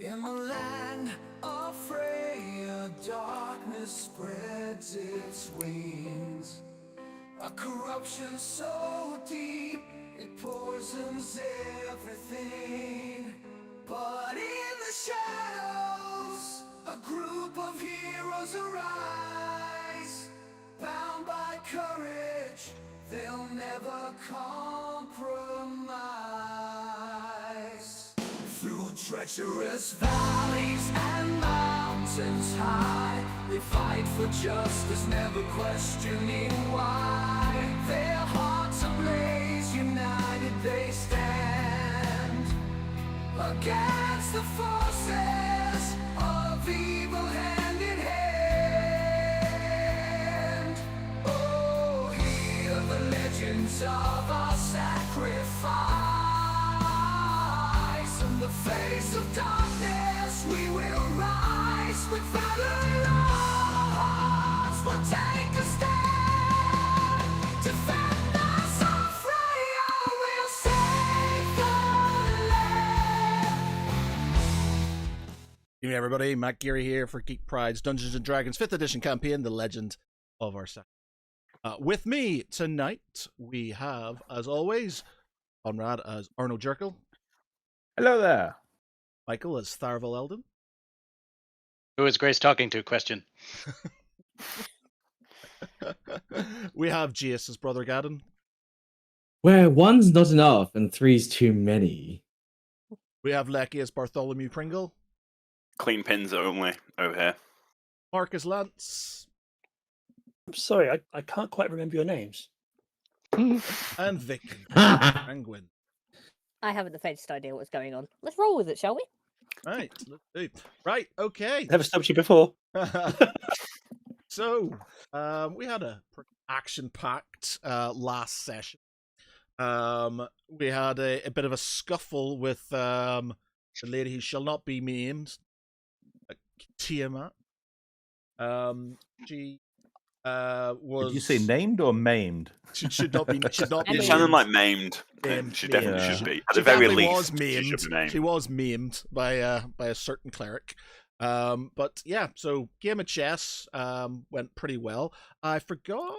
In the land of Freya, darkness spreads its wings. A corruption so deep, it poisons everything. But in the shadows, a group of heroes arise. Bound by courage, they'll never compromise. Through treacherous valleys and mountains high, they fight for justice, never questioning why. Their hearts ablaze, united they stand against the forces of evil hand in hand. Oh, hear the legends of our sacrifice. In the face of darkness, we will rise with valor in our hearts. We'll take a stand, defend us on Freya, we'll save the land. Good evening, everybody. Matt Geary here for Geek Pride's Dungeons & Dragons 5th edition campaign, The Legend of Our Sacrifice. With me tonight, we have, as always, Conrad as Arno Jerkel. Hello there. Michael as Tharval Eldon. Who is Grace talking to? Question. We have Jace as Brother Gadden. Where one's not enough and three's too many. We have Lecky as Bartholomew Pringle. Clean pins only over here. Mark as Lance. I'm sorry, I can't quite remember your names. And Vic as Penguin. I haven't the faintest idea what's going on. Let's roll with it, shall we? Right, let's do. Right, okay. Never stopped you before. So, we had a pretty action-packed last session. We had a bit of a scuffle with the lady who shall not be named, Tiamat. She was. Did you say named or maimed? She should not be. Should not be. It Maimed. sounded like maimed. Maimed, She definitely yeah. should be. At She the very definitely least, was maimed. she should be named. She was maimed by a certain cleric. But yeah, so game of chess went pretty well. I forgot.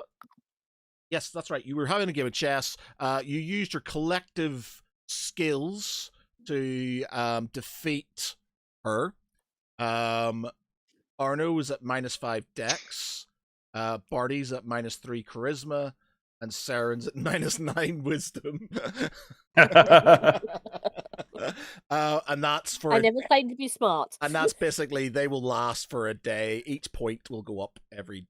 Yes, that's right. You were having a game of chess. You used your collective skills to defeat her. Arno was at -5 Dex. Barty's at -3 Charisma. And Saren's at -9 Wisdom. And that's for. I never claimed to be smart. And that's basically they will last for a day. Each point will go up every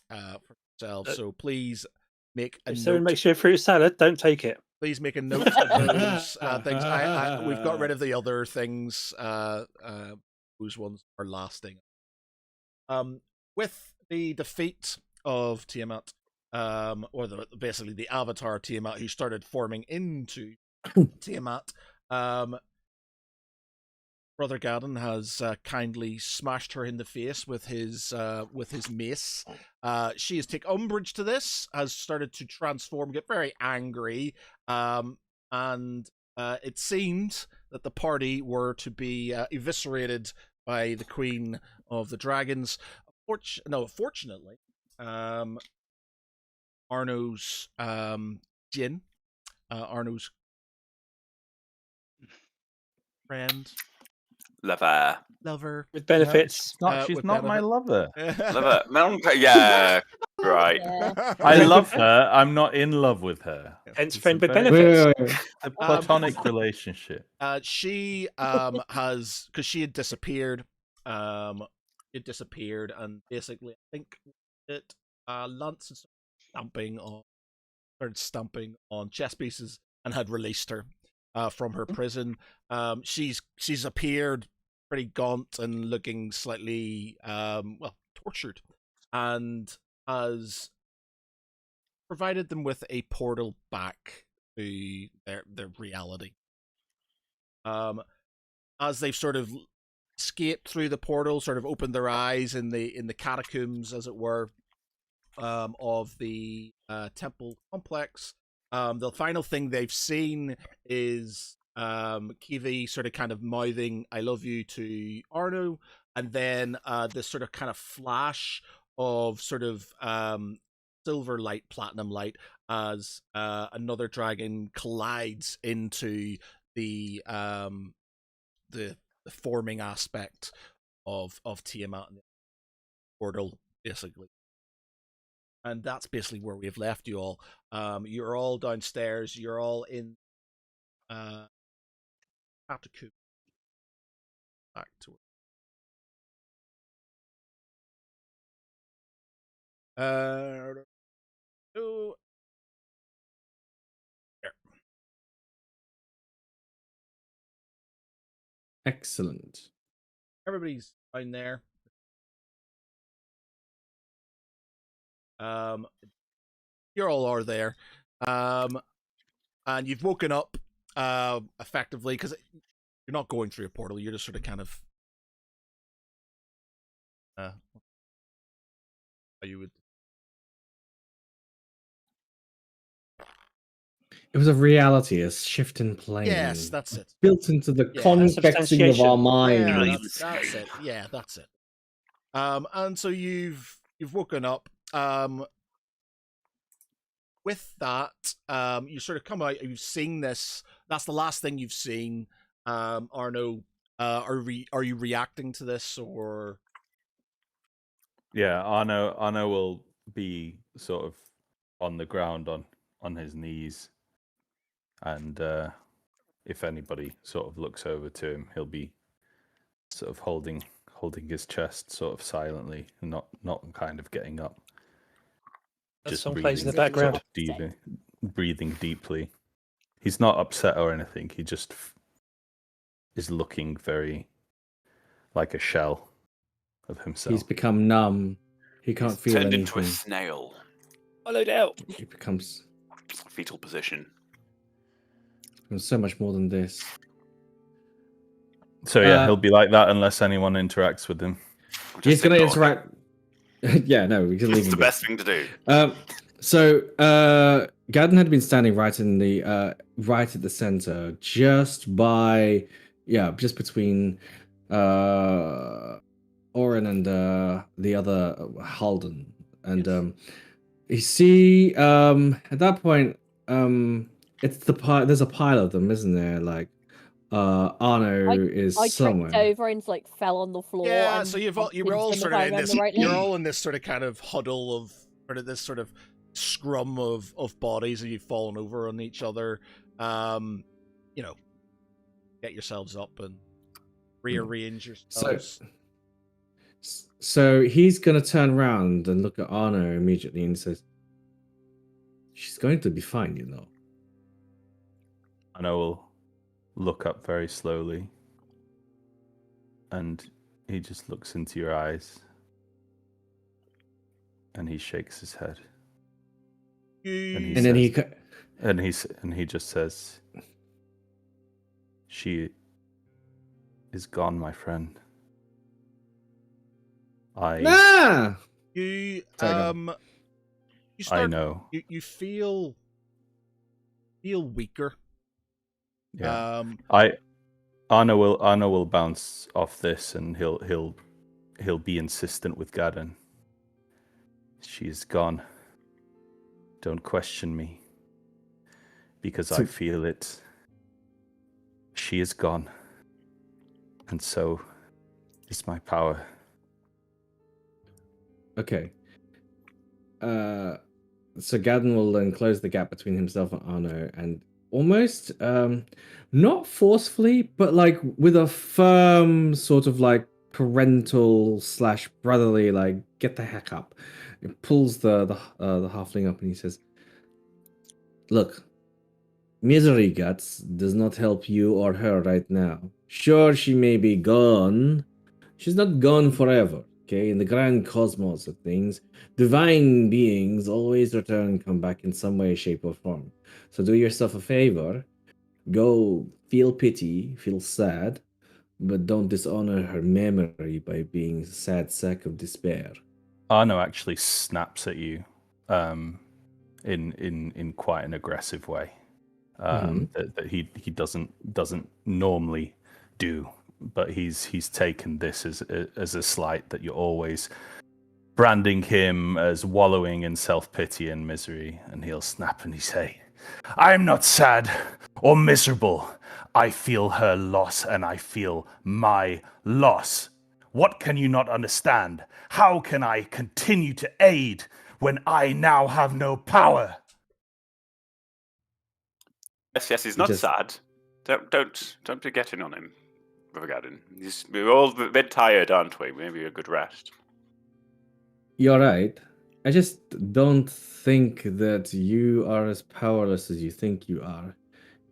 for themselves. So please make a If someone note. makes you a fruit salad, don't take it. Please make a note of those things. We've got rid of the other things. Those ones are lasting. With the defeat of Tiamat, or basically the avatar Tiamat, who started forming into Tiamat, Brother Gadden has kindly smashed her in the face with his mace. She has taken umbrage to this, has started to transform, get very angry, and it seemed that the party were to be eviscerated by the Queen of the Dragons. Fortunately, Arno's Jin, Arno's friend, lover, With benefits. She's with not my lover. Lover. Yeah, right. Yeah. I love her. I'm not in love with her. Hence It's friend a with very- benefits. A platonic relationship. She has, because she had disappeared. It disappeared, and basically, I think it Lance started stomping on chess pieces and had released her from her prison. She's appeared pretty gaunt and looking slightly tortured, and has provided them with a portal back to their reality. As they've sort of escaped through the portal, sort of opened their eyes in the catacombs, as it were, of the temple complex. The final thing they've seen is Kiwi sort of kind of mouthing "I love you" to Arno, and then this sort of kind of flash of sort of silver light, platinum light, as another dragon collides into the forming aspect of Tiamat and the portal, basically. And that's basically where we've left you all. You're all downstairs. You're all in catacomb. Back to it. Oh, there. Excellent. Everybody's down there. You all are there. And you've woken up effectively, because you're not going through a portal, you're just sort of kind of how you would. It was a reality, a shift in plane. Yes, that's it. Built into the Yeah, contexting of our mind. Yeah, that's it. Yeah, that's it. And so you've woken up. With that, you sort of come out. You've seen this. That's the last thing you've seen. Arno, are you reacting to this, or? Yeah, Arno will be sort of on the ground on his knees, and if anybody sort of looks over to him, he'll be sort of holding his chest sort of silently, and not kind of getting up. Just song plays in the background. Breathing deeply. He's not upset or anything. He just is looking very like a shell of himself. He's become numb. He can't feel turned anything. into a snail. Hollowed out. He becomes Fetal position. so much more than this. So yeah, he'll be like that unless anyone interacts with him. He's going to interact. Yeah, no, we can leave It's him. the best thing to do. So Gadden had been standing right in the right at the center, just between Oren and the other Halden, and you see at that point it's there's a pile of them, isn't there? Like Arno is I somewhere. tripped over and like fell on the floor. Yeah, and so you bumped were all into sort him of if I in this. remember rightly. You're all in this sort of kind of huddle of this sort of scrum of bodies, and you've fallen over on each other. Get yourselves up and rearrange yourselves. So he's gonna turn around and look at Arno immediately and says, "She's going to be fine, you know." Arno will look up very slowly, and he just looks into your eyes, and he shakes his head, and he just says, "She is gone, my friend. You start, I know. You feel weaker. Yeah. Arno will bounce off this, and he'll be insistent with Gadden. She's gone. Don't question me, because I feel it. She is gone, and so is my power. Okay. So Gadden will then close the gap between himself and Arno, and almost not forcefully, but like with a firm sort of like parental / brotherly, like, get the heck up. It pulls the halfling up and he says, "Look, misery guts does not help you or her right now. Sure, she may be gone. She's not gone forever. Okay, in the grand cosmos of things, divine beings always return and come back in some way, shape, or form. So do yourself a favor. Go feel pity, feel sad, but don't dishonor her memory by being a sad sack of despair." Arno actually snaps at you in quite an aggressive way. that he doesn't normally do. But he's taken this as a slight that you're always branding him as wallowing in self-pity and misery, and he'll snap and he say, "I am not sad or miserable. I feel her loss and I feel my loss. What can you not understand? How can I continue to aid when I now have no power?" Yes, he's He not just- sad. Don't be getting on him, Brother Garden. We're all a bit tired, aren't we? Maybe a good rest. You're right. I just don't think that you are as powerless as you think you are.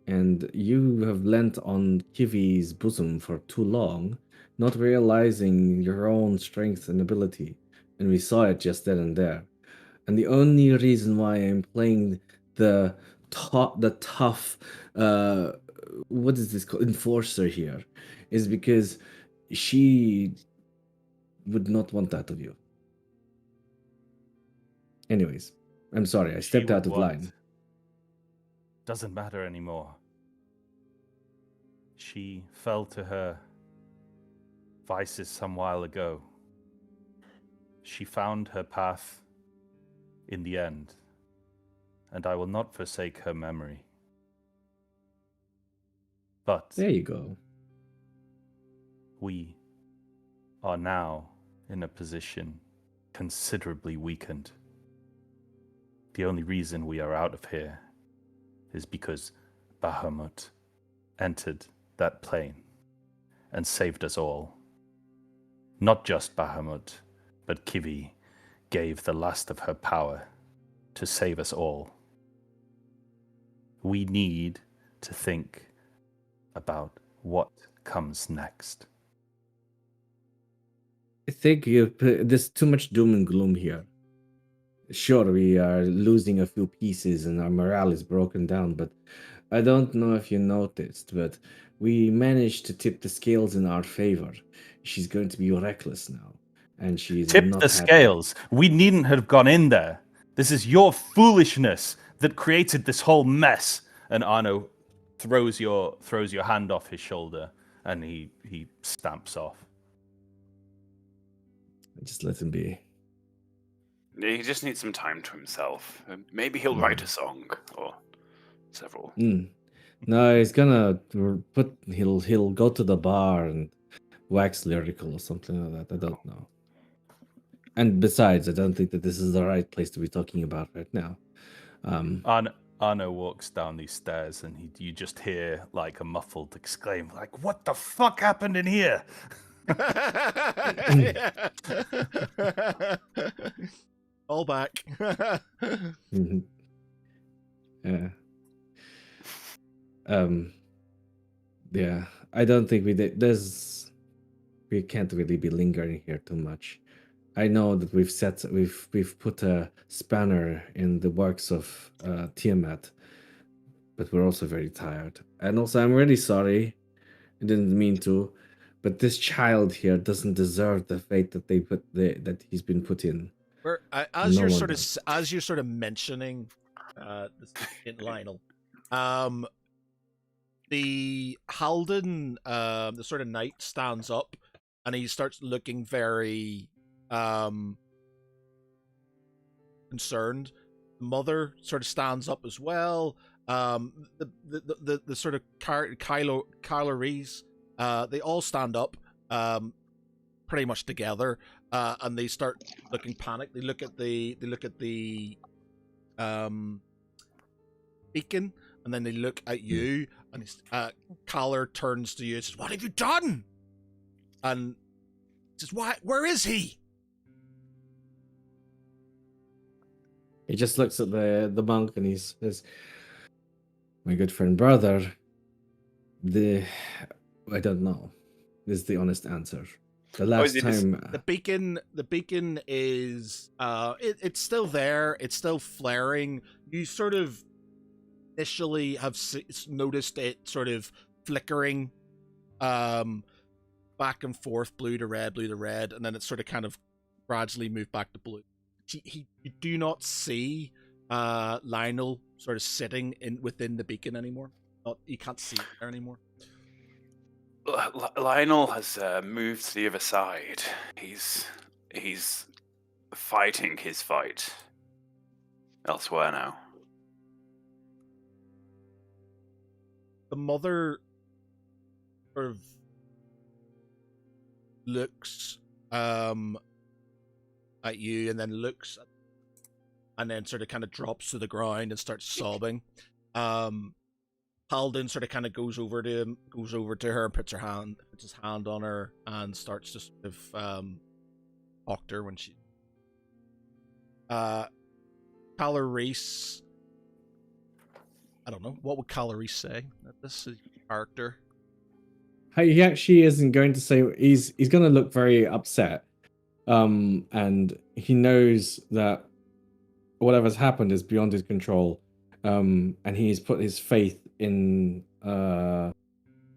And you have lent on Kiwi's bosom for too long, not realizing your own strength and ability. And we saw it just then and there. And the only reason why I'm playing the tough, what is this called, enforcer here, is because she would not want that of you. Anyways, I'm sorry, I stepped out of line. Doesn't matter anymore. She fell to her vices some while ago. She found her path in the end, and I will not forsake her memory. But There you go. we are now in a position considerably weakened. The only reason we are out of here is because Bahamut entered that plane and saved us all. Not just Bahamut, but Kiwi gave the last of her power to save us all. We need to think about what comes next. I think there's too much doom and gloom here. Sure, we are losing a few pieces and our morale is broken down, but I don't know if you noticed, but we managed to tip the scales in our favor. She's going to be reckless now, and she's Tip not the happy. scales. We needn't have gone in there. This is your foolishness that created this whole mess. And Arno throws your hand off his shoulder and he stamps off. Just let him be. He just needs some time to himself. Maybe he'll write a song or several. No, he's gonna he'll go to the bar and wax lyrical or something like that. I don't know. And besides, I don't think that this is the right place to be talking about right now. Arno walks down these stairs and you just hear like a muffled exclaim, like, "What the fuck happened in here?" All back. Mhm. Yeah. Yeah. I don't think we can't really be lingering here too much. I know that we've put a spanner in the works of Tiamat, but we're also very tired. And also, I'm really sorry. I didn't mean to, but this child here doesn't deserve the fate that that he's been put in. As No you're one sort of does. as you're sort of mentioning this in Lionel, the Halden, the sort of knight stands up and he starts looking very concerned. The mother sort of stands up as well. The sort of Kylories, they all stand up, pretty much together, and they start looking panicked. They look at the beacon, and then they look at you, and Kyler turns to you and says, "What have you done?" And says, "Why? Where is he?" He just looks at the monk and he says, "My good friend brother, I don't know. Is the honest answer. The last is it just- time The beacon is it's still there. It's still flaring. You sort of initially have noticed it sort of flickering, back and forth, blue to red, and then it sort of kind of gradually moved back to blue. You do not see Lionel sort of sitting within the beacon anymore. You can't see it there anymore. Lionel has moved to the other side. He's fighting his fight elsewhere now. The mother sort of looks at you and then looks and then sort of kind of drops to the ground and starts sobbing. Paladin sort of kind of goes over to her and puts his hand on her and starts to sort of talk to her when she Calorese, I don't know, what would Calorese say? This is character. He actually isn't going to say. He's going to look very upset, and he knows that whatever's happened is beyond his control, and he's put his faith in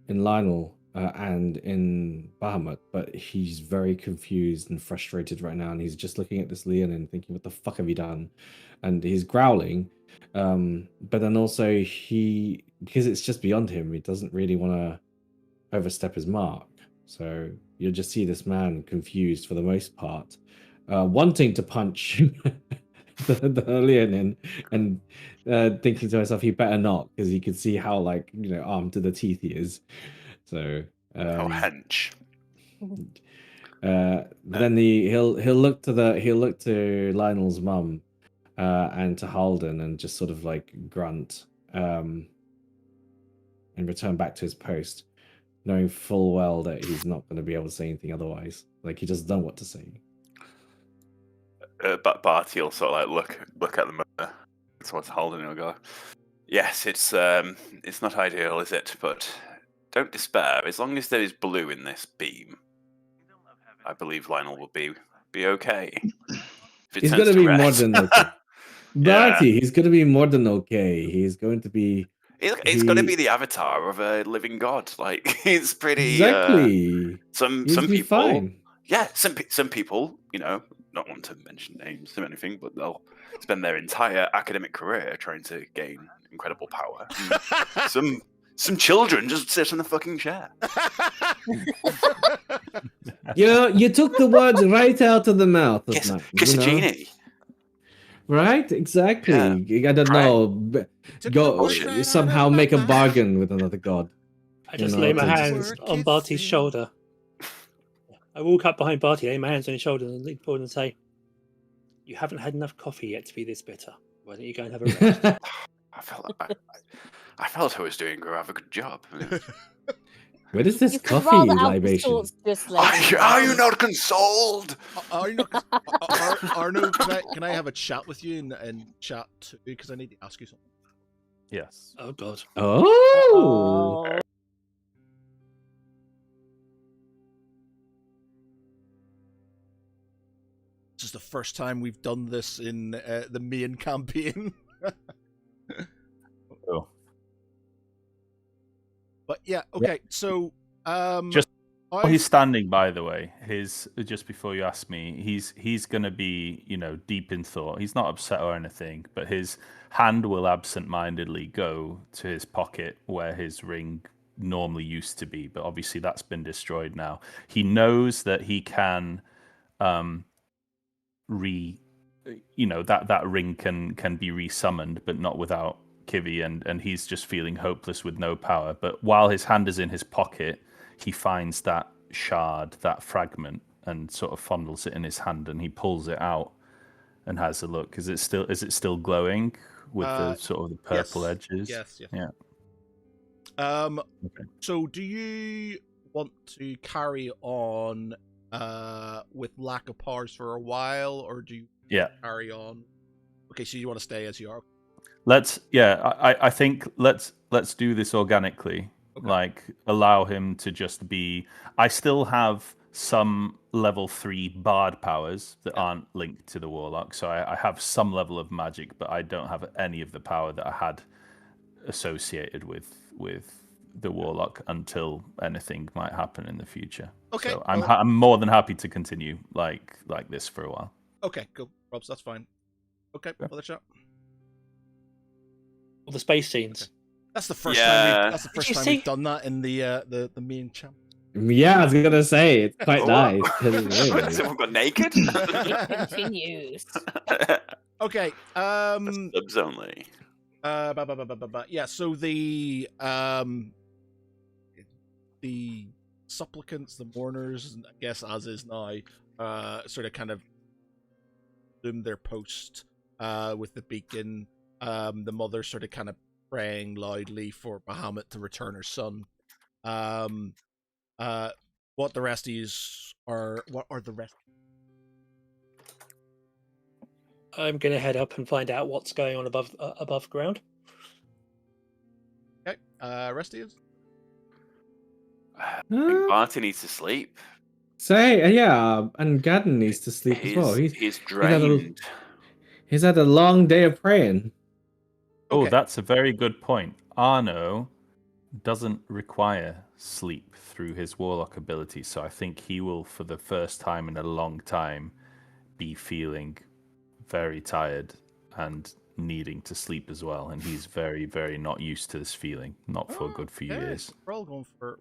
Lionel and in Bahamut, but he's very confused and frustrated right now, and he's just looking at this Leon and thinking, "What the fuck have you done?" And he's growling, but then also because it's just beyond him, he doesn't really want to overstep his mark. So you'll just see this man confused for the most part, wanting to punch the alien in, and thinking to himself he better not, because he could see how armed to the teeth he is. So hench. then he'll look to Lionel's mum and to Halden and just sort of grunt and return back to his post, knowing full well that he's not going to be able to say anything otherwise. He doesn't know what to say. But Barty will sort of look at the mother towards Halden and he'll go, "Yes, it's not ideal, is it? But don't despair. As long as there is blue in this beam, I believe Lionel will be okay." He's going to be more than okay. Barty, he's going to be more than okay. He's going to be. It's going to be the avatar of a living god. It's pretty. Exactly. Some He's people. fine. Yeah, some people, not want to mention names or anything, but they'll spend their entire academic career trying to gain incredible power. And some children just sit in the fucking chair. You took the words right out of the mouth of mine. Kiss a genie. Right? Exactly. Yeah. I don't Right. know. Go somehow make a bargain with another god. I just lay my hands on Barty's shoulder. I walk up behind Barty, lay my hands on his shoulder, and lean forward and say, "You haven't had enough coffee yet to be this bitter. Why don't you go and have a rest?" I felt I was doing a rather good job. What is this You can coffee rather out the libation? sorts just like Are you not consoled? Arno, can I have a chat with you and chat too? Because I need to ask you something. Yes. Oh God. Oh. This is the first time we've done this in the main campaign. Oh. But yeah, okay. So Just while he's standing, by the way, just before you ask me, he's gonna be, deep in thought. He's not upset or anything, but his hand will absent-mindedly go to his pocket where his ring normally used to be, but obviously that's been destroyed now. He knows that he can that ring can be resummoned, but not without Kivi, and he's just feeling hopeless with no power. But while his hand is in his pocket, he finds that shard, that fragment, and sort of fondles it in his hand, and he pulls it out and has a look. Is it still glowing with the sort of the purple edges? Yes. Yeah. Okay. So do you want to carry on with lack of powers for a while, or do you carry on? Okay, so you want to stay as you are. I think let's do this organically. Okay. Allow him to just be. I still have some level 3 bard powers that aren't linked to the warlock, so I have some level of magic, but I don't have any of the power that I had associated with the warlock until anything might happen in the future. Okay, so I'm more than happy to continue like this for a while. Okay, cool, Robs, that's fine. Okay, well, let's chat. Or the space scenes. That's the first time Yeah. we've. That's the first you time see- we've done that in the main channel. Yeah, I was gonna say it's quite Oh, nice. 'cause it's very Has nice. everyone got naked? It continues. Okay. Subs only. Yeah. So the supplicants, the mourners, I guess as is now, sort of kind of resume their post with the beacon. The mother sort of kind of praying loudly for Bahamut to return her son. What the rest of yous are? What are the rest? I'm going to head up and find out what's going on above ground. Okay. Rest of yous? I think Barty needs to sleep. Say, yeah, and Gadden needs to sleep as well. He's had a- drained. He's had a long day of praying. Oh, Okay. that's a very good point. Arno doesn't require sleep through his warlock ability, so I think he will, for the first time in a long time, be feeling very tired and needing to sleep as well. And he's very, very not used to this feeling. Not for a good few Okay, years. We're all going for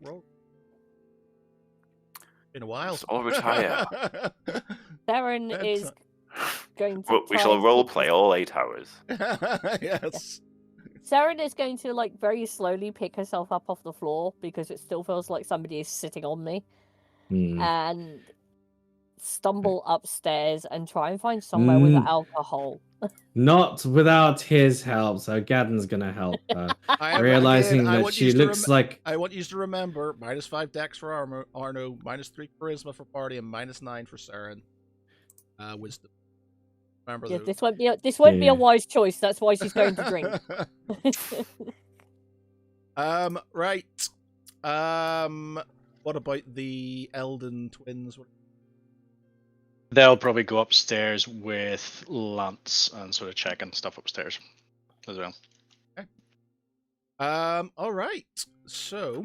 been a while. Let's all retire. Darren Bedtime. is going to. Well, we try shall and role pick- play all 8 hours. Yes. Saren is going to like very slowly pick herself up off the floor because it still feels like somebody is sitting on me, Hmm. and stumble upstairs and try and find somewhere with Mm. alcohol. Not without his help, so Gadden's gonna help her. Realizing I that want she yous to looks like I want you to remember -5 Dex for Arno, -3 Charisma for Party, and -9 for Saren. Wisdom. Remember Yeah, those. this won't be Yeah. a wise choice. That's why she's going to drink. Right. What about the Elden twins? They'll probably go upstairs with Lance and sort of checking stuff upstairs as well. All right. So,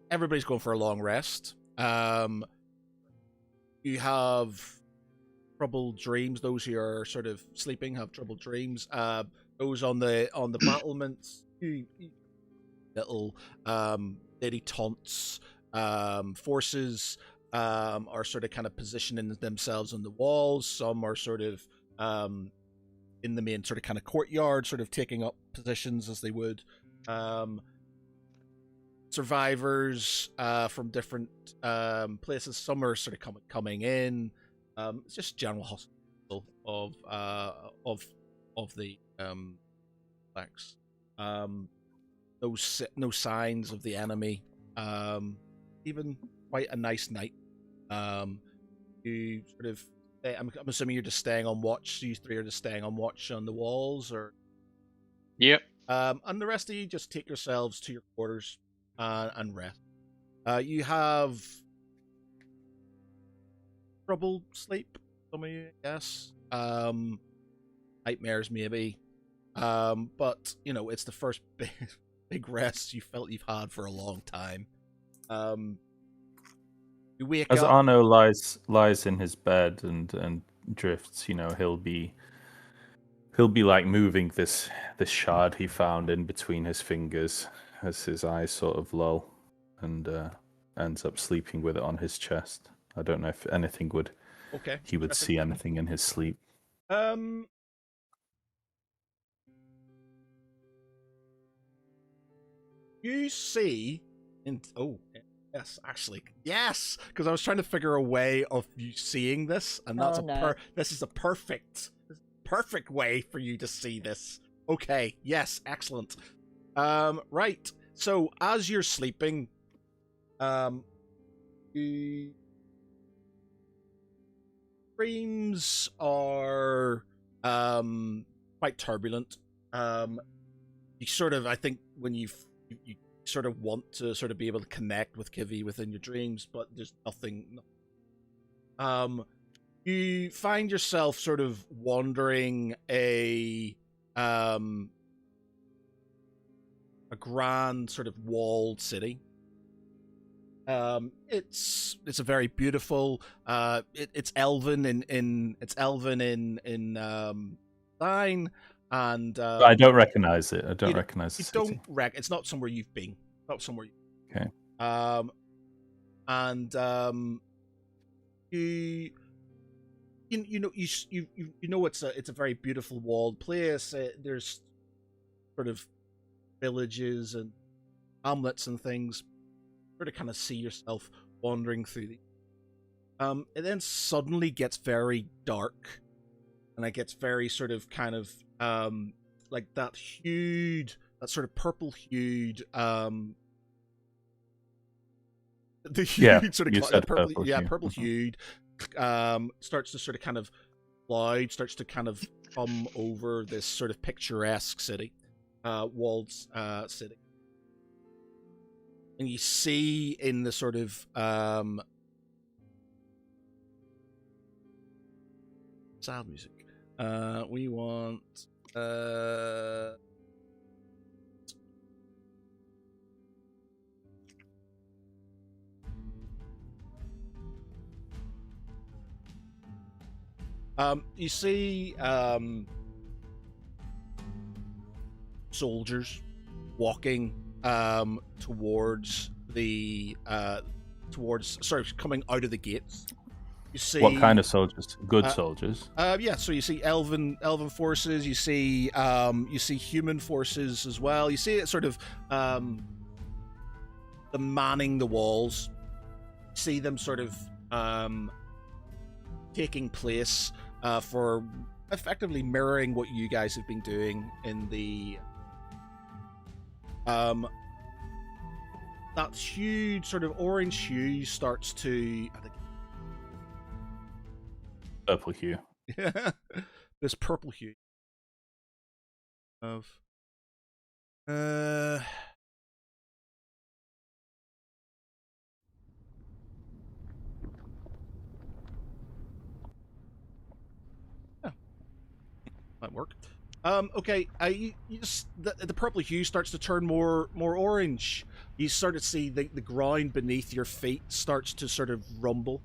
everybody's going for a long rest. You have troubled dreams. Those who are sort of sleeping have troubled dreams. Those on the battlements, little lady taunts. Forces are sort of kind of positioning themselves on the walls. Some are sort of in the main sort of kind of courtyard, sort of taking up positions as they would. Survivors from different places. Some are sort of coming in. It's just general hospital of the blacks. No signs of the enemy. Even quite a nice night. You sort of. I'm assuming you're just staying on watch. You three are just staying on watch on the walls, or. Yep. And the rest of you just take yourselves to your quarters and rest. You have troubled sleep, some of you, I guess. Nightmares, maybe. But, you know, it's the first big rest you felt you've had for a long time. You wake As up. Arno lies in his bed and drifts, you know, he'll be like moving this shard he found in between his fingers as his eyes sort of lull, and ends up sleeping with it on his chest. I don't know if anything would Okay. he would see anything in his sleep. You see, yes, actually, yes, because I was trying to figure a way of you seeing this, and that's this is a perfect way for you to see this. Okay, yes, excellent. Right. So as you're sleeping, dreams are quite turbulent. You sort of, I think, when you sort of want to sort of be able to connect with Kivi within your dreams, but there's nothing. You find yourself sort of wandering a grand sort of walled city. It's a very beautiful. It's elven in design, and I don't recognize it. I don't you- recognize the you city. don't it's not somewhere you've been. Not somewhere. Okay. You know you know it's a very beautiful walled place. There's sort of villages and hamlets and things. Sort of kind of see yourself wandering through the. It then suddenly gets very dark, and it gets very sort of kind of like that sort of purple hued the hued sort you of said purple, purple yeah, hue. purple hued starts to sort of kind of cloud starts to kind of come over this sort of picturesque city, walled city, and you see in the sort of sound music. We want you see soldiers walking towards the coming out of the gates. You see What kind of soldiers? Good soldiers. Yeah, so you see elven forces, you see human forces as well. You see it sort of the manning the walls. You see them sort of taking place for effectively mirroring what you guys have been doing in the that huge sort of orange hue starts to Purple hue. this purple hue of might work. Okay. You just the purple hue starts to turn more orange. You start to see the ground beneath your feet starts to sort of rumble.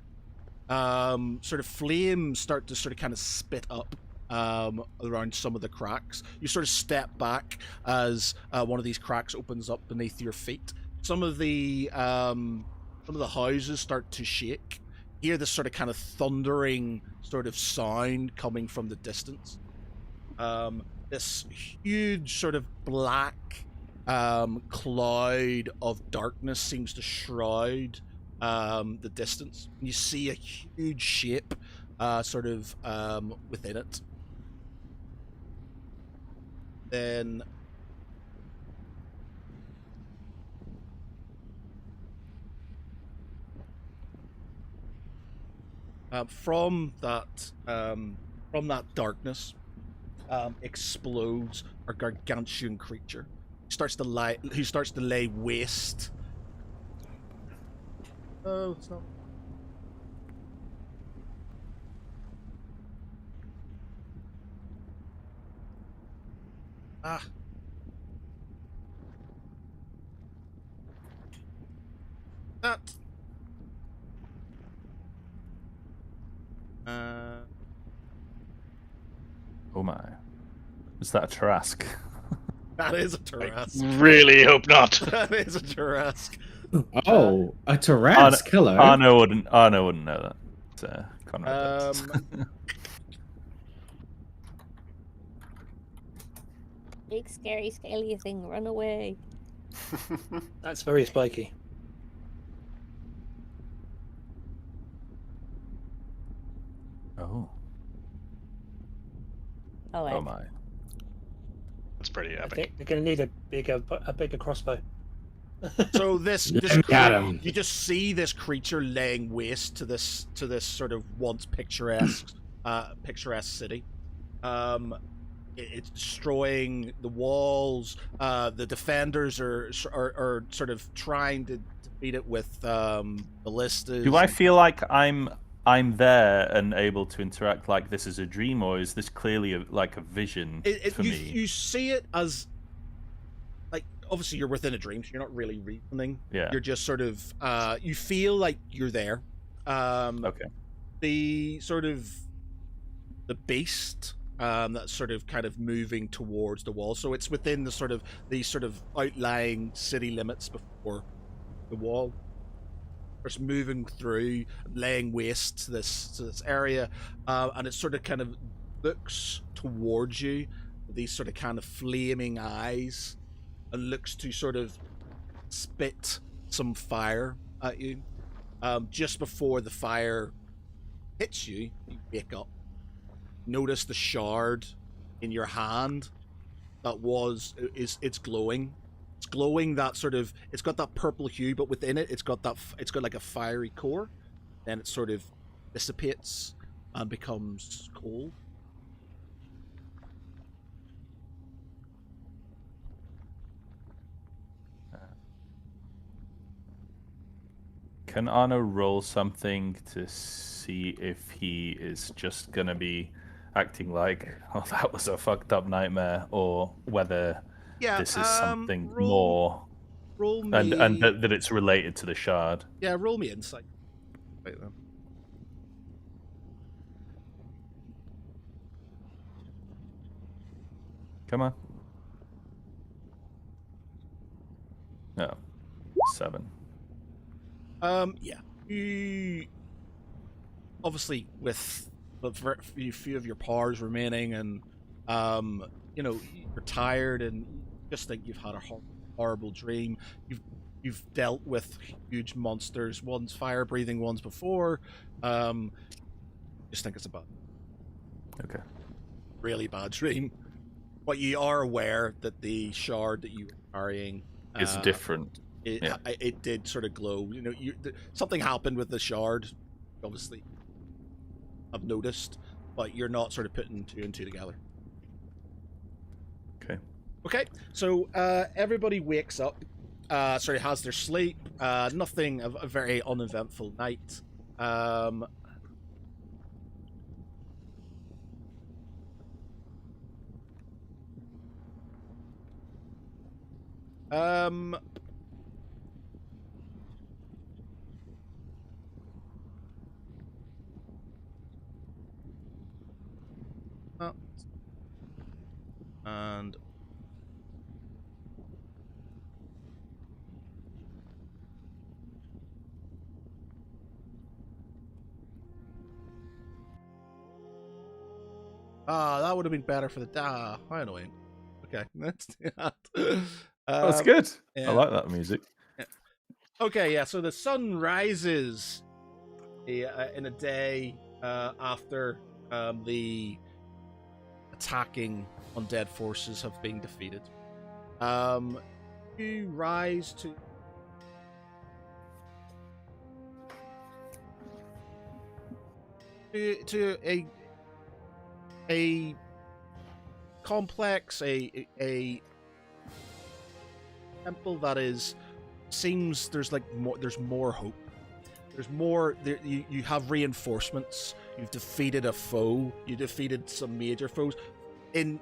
Sort of flames start to sort of kind of spit up around some of the cracks. You sort of step back as one of these cracks opens up beneath your feet. Some of the houses start to shake. You hear this sort of kind of thundering sort of sound coming from the distance. This huge sort of black cloud of darkness seems to shroud the distance. You see a huge shape sort of within it. Then from that darkness explodes a gargantuan creature. Who starts to lay waste. Oh, it's not. Ah. That. Oh my. Is that a Tarask? That is a Tarask. Really hope not. That is a Tarask. Oh, a Tarask. Hello. Arno wouldn't know that. Conrad does. Big scary scaly thing, run away. That's very spiky. Oh. Oh, Oh my. That's pretty I epic. think they're going to need a bigger crossbow. So this Got him. you just see this creature laying waste to this sort of once picturesque city. It's destroying the walls. The defenders are sort of trying to beat it with ballistas. Do I feel like I'm there and able to interact like this is a dream, or is this clearly like a vision for me? You see it as like obviously you're within a dream, so you're not really reasoning. Yeah. You're just sort of you feel like you're there. Okay. The sort of the beast that's sort of kind of moving towards the wall. So it's within the sort of outlying city limits before the wall. It's moving through, laying waste to this area, and it sort of kind of looks towards you with these sort of kind of flaming eyes, and looks to sort of spit some fire at you. Just before the fire hits you, you wake up. Notice the shard in your hand it's glowing. It's glowing that sort of, it's got that purple hue, but within it's got like a fiery core. Then it sort of dissipates and becomes cold. Can Arno roll something to see if he is just gonna be acting like, oh, that was a fucked up nightmare, or whether this is something more, Roll and me, that it's related to the shard? yeah, roll me insight. Right then. Come on. No. 7. Yeah. You obviously, with the few of your powers remaining, and you're tired, and you just think you've had a horrible dream. You've dealt with huge monsters, ones fire breathing ones before. Just think it's a Okay. really bad dream. But you are aware that the shard that you were carrying It's different. It did sort of glow. Something happened with the shard, obviously. I've noticed, but you're not sort of putting 2 and 2 together. Okay. Okay, so everybody wakes up. Has their sleep. Nothing, a very uneventful night. And that would have been better for the how annoying. Okay, let's do that. That's good. Yeah. I like that music. Yeah. Okay, yeah. So the sun rises in a day after the attacking undead forces have been defeated. You rise to a complex, a temple that seems there's more hope. There's more. You have reinforcements. You've defeated a foe. You defeated some major foes. In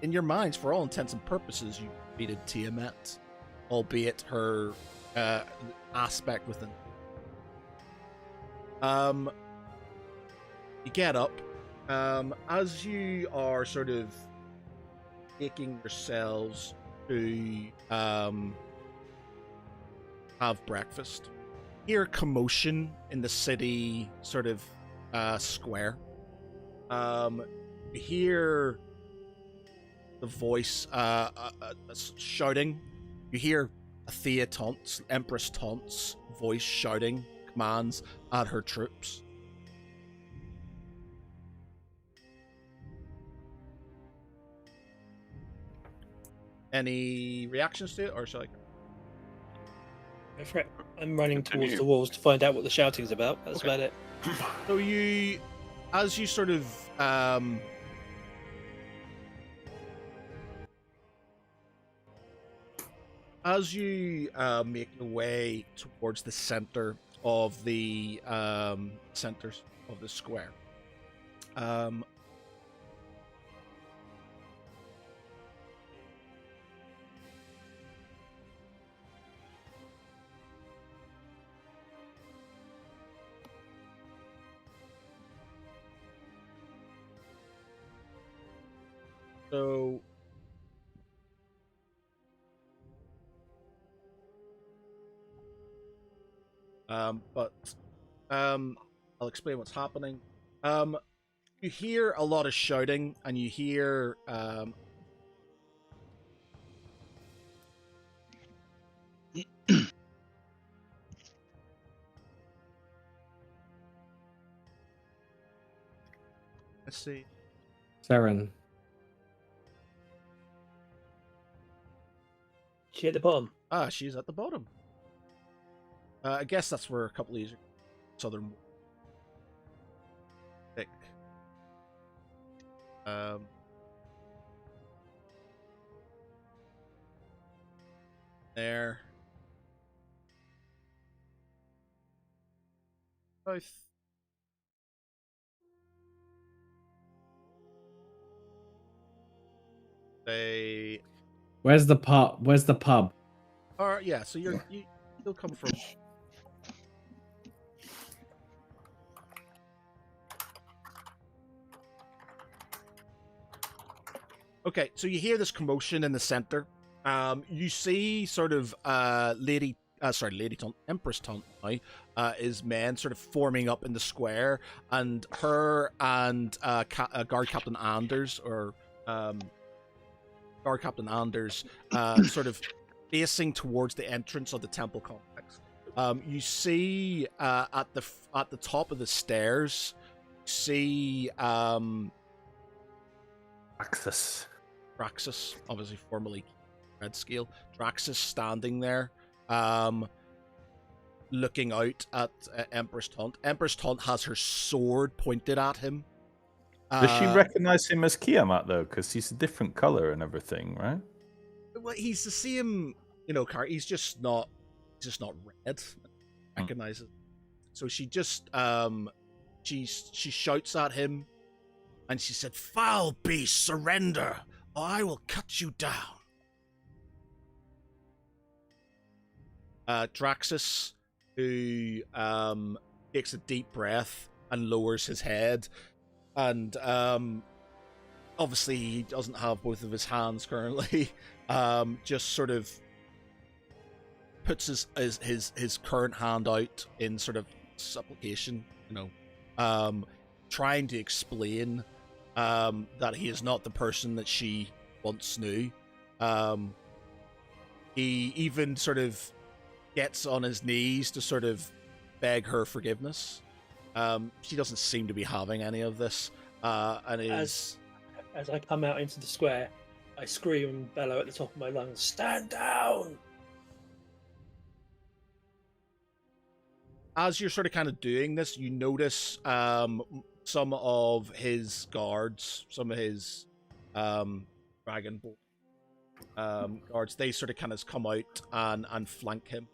your minds, for all intents and purposes, you defeated Tiamat, albeit her aspect within. You get up. As you are sort of taking yourselves to have breakfast, hear commotion in the city sort of square. You hear the voice shouting. You hear Athea Taunt's, Empress Taunt's voice shouting commands at her troops. Any reactions to it, or shall I? Go for it. I'm running Continue. towards the walls to find out what the shouting's about. That's Okay. about it. So as you sort of make your way towards the center of the centers of the square, So but I'll explain what's happening. You hear a lot of shouting, and you hear let's see. Saren. She at the bottom. Ah, she's at the bottom. I guess that's where a couple of these southern thick. There. Both. They Where's the pub? Where's the pub? are, yeah. So you'll come from. Okay, so you hear this commotion in the center. You see sort of Lady Taunt, Empress Taunt now, is men sort of forming up in the square, and her and Guard Captain Anders, or Guard Captain Anders, sort of facing towards the entrance of the temple complex. You see at the top of the stairs, see Draxus, obviously formerly Red Scale. Draxus standing there, looking out at Empress Taunt. Empress Taunt has her sword pointed at him. Does she recognize him as Kiamat though? Because he's a different color and everything, right? Well, he's the same, character. He's just not red. Recognizes. So she just she shouts at him, and she said, "Foul beast, surrender, or I will cut you down." Draxus, who takes a deep breath and lowers his head, and obviously he doesn't have both of his hands currently, just sort of puts his current hand out in sort of supplication, trying to explain that he is not the person that she once knew. He even sort of gets on his knees to sort of beg her forgiveness. She doesn't seem to be having any of this, and is... As I come out into the square, I scream and bellow at the top of my lungs, "Stand down!" As you're sort of kind of doing this, you notice some of his guards, some of his dragon guards, they sort of kind of come out and flank him.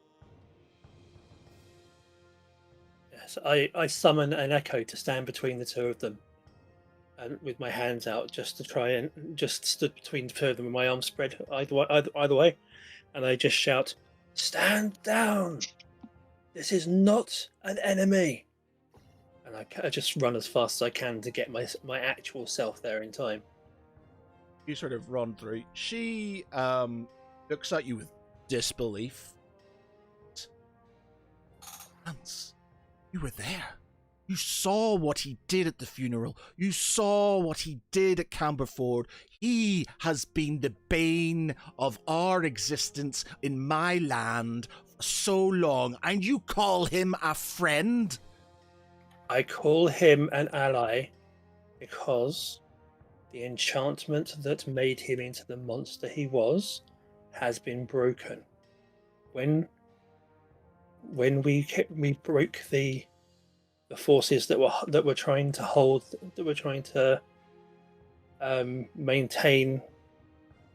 Yes, I summon an echo to stand between the two of them, and with my hands out, just to try and just stood between the two of them with my arms spread either way, and I just shout, "Stand down! This is not an enemy!" And I just run as fast as I can to get my actual self there in time. You sort of run through. She looks at you with disbelief. Lance, you were there. You saw what he did at the funeral. You saw what he did at Camberford. He has been the bane of our existence in my land for so long, and you call him a friend? I call him an ally because the enchantment that made him into the monster he was has been broken. When we broke the forces that were trying to maintain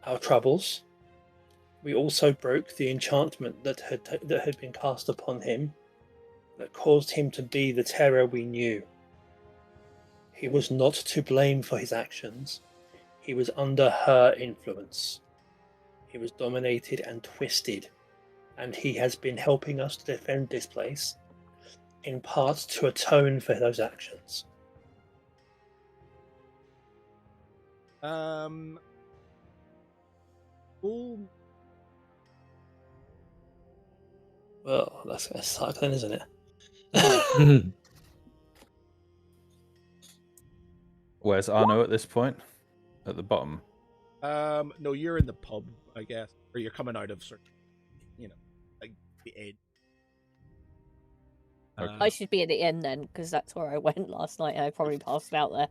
our troubles, we also broke the enchantment that had been cast upon him, that caused him to be the terror we knew. He was not to blame for his actions. He was under her influence. He was dominated and twisted, and he has been helping us to defend this place, in part to atone for those actions. Oh, Well, that's going to suck then, isn't it? Where's Arno at this point? At the bottom. no, you're in the pub, I guess, or you're coming out of sort of, like the edge. Okay. I should be at the inn then, because that's where I went last night. I probably passed out there.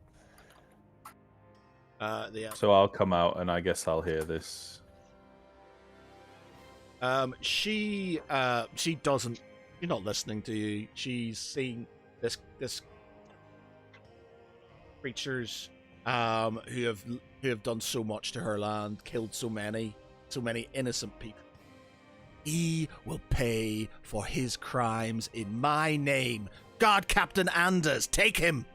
Yeah. So I'll come out and I guess I'll hear this. She doesn't. She's not listening to you. She's seeing this creatures, who have done so much to her land, killed so many innocent people. He will pay for his crimes in my name. Guard Captain Anders, take him.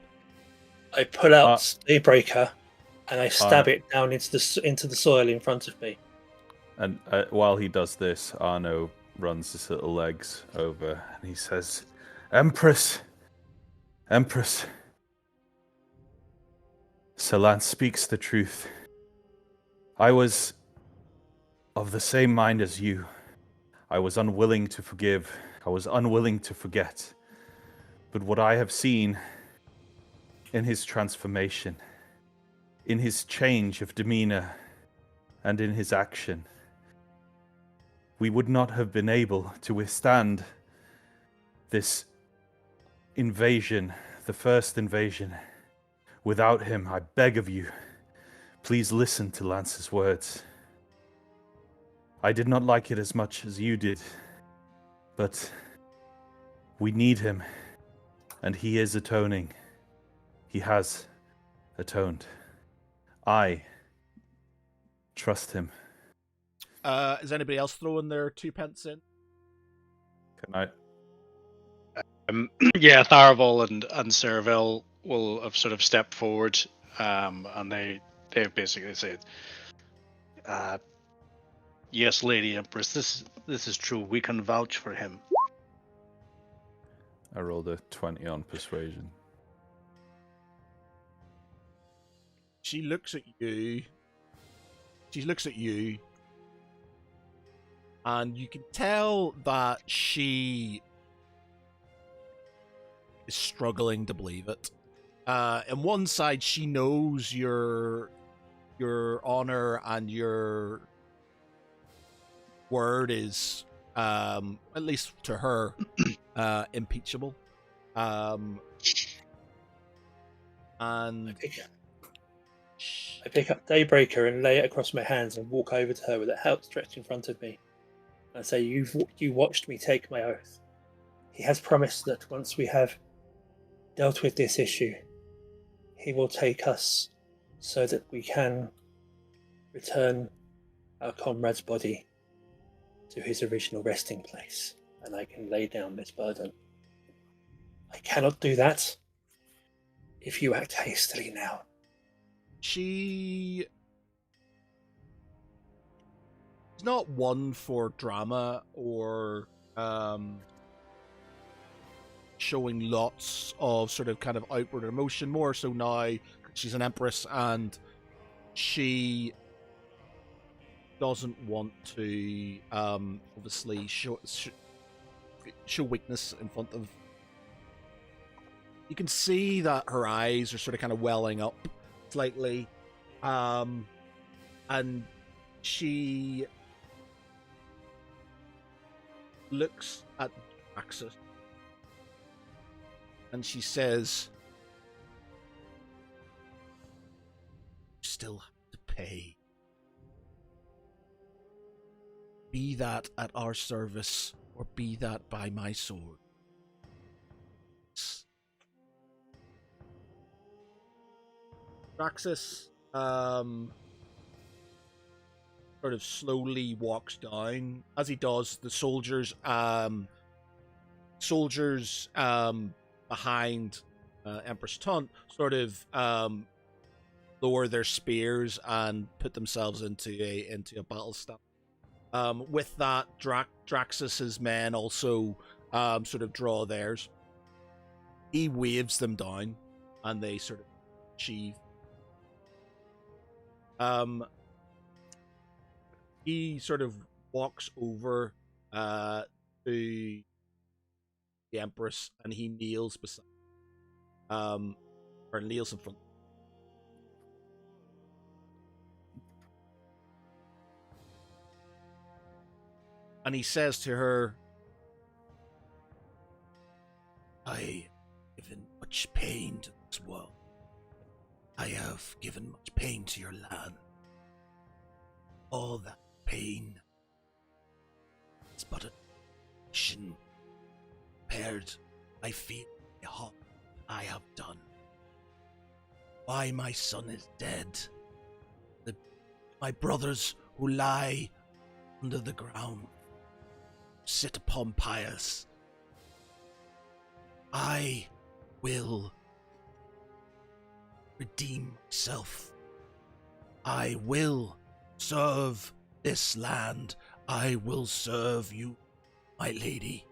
I pull out Daybreaker and I stab it down into the soil in front of me. And while he does this, Arno runs his little legs over and he says, Empress! Sir Lance speaks the truth. I was of the same mind as you. I was unwilling to forgive. I was unwilling to forget. But what I have seen in his transformation, in his change of demeanor, and in his action, we would not have been able to withstand this invasion, the first invasion. Without him, I beg of you, please listen to Lance's words. I did not like it as much as you did, but we need him, and he is atoning. He has atoned. I trust him. Is anybody else throwing their 2 pence in? Can I? Yeah, Tharaval and Serval will have sort of stepped forward, and they've basically said, Yes, Lady Empress, this is true. We can vouch for him. I rolled a 20 on persuasion. She looks at you. And you can tell that she is struggling to believe it. On one side, she knows your honor and your word is, at least to her, impeachable. And I pick up Daybreaker and lay it across my hands and walk over to her with it outstretched in front of me. I say, you watched me take my oath. He has promised that once we have dealt with this issue, he will take us so that we can return our comrade's body to his original resting place, and I can lay down this burden. I cannot do that if you act hastily now. She's not one for drama or showing lots of sort of kind of outward emotion, more so now she's an empress and she doesn't want to obviously show weakness in front of. You can see that her eyes are sort of kind of welling up slightly, and she looks at Axis and she says, "You still have to pay. Be that at our service or be that by my sword." Praxis sort of slowly walks down. As he does, the soldiers behind Empress Tunt sort of lower their spears and put themselves into a battle stance. With that, Draxus's men also sort of draw theirs. He waves them down, and they sort of achieve. he sort of walks over to the Empress, and he kneels beside, or kneels in front. And he says to her, "I have given much pain to this world. I have given much pain to your land. All that pain is but a fraction compared, I feel, the harm I have done. Why my son is dead, my brothers who lie under the ground, sit upon pyres. I will redeem myself. I will serve this land. I will serve you, my lady.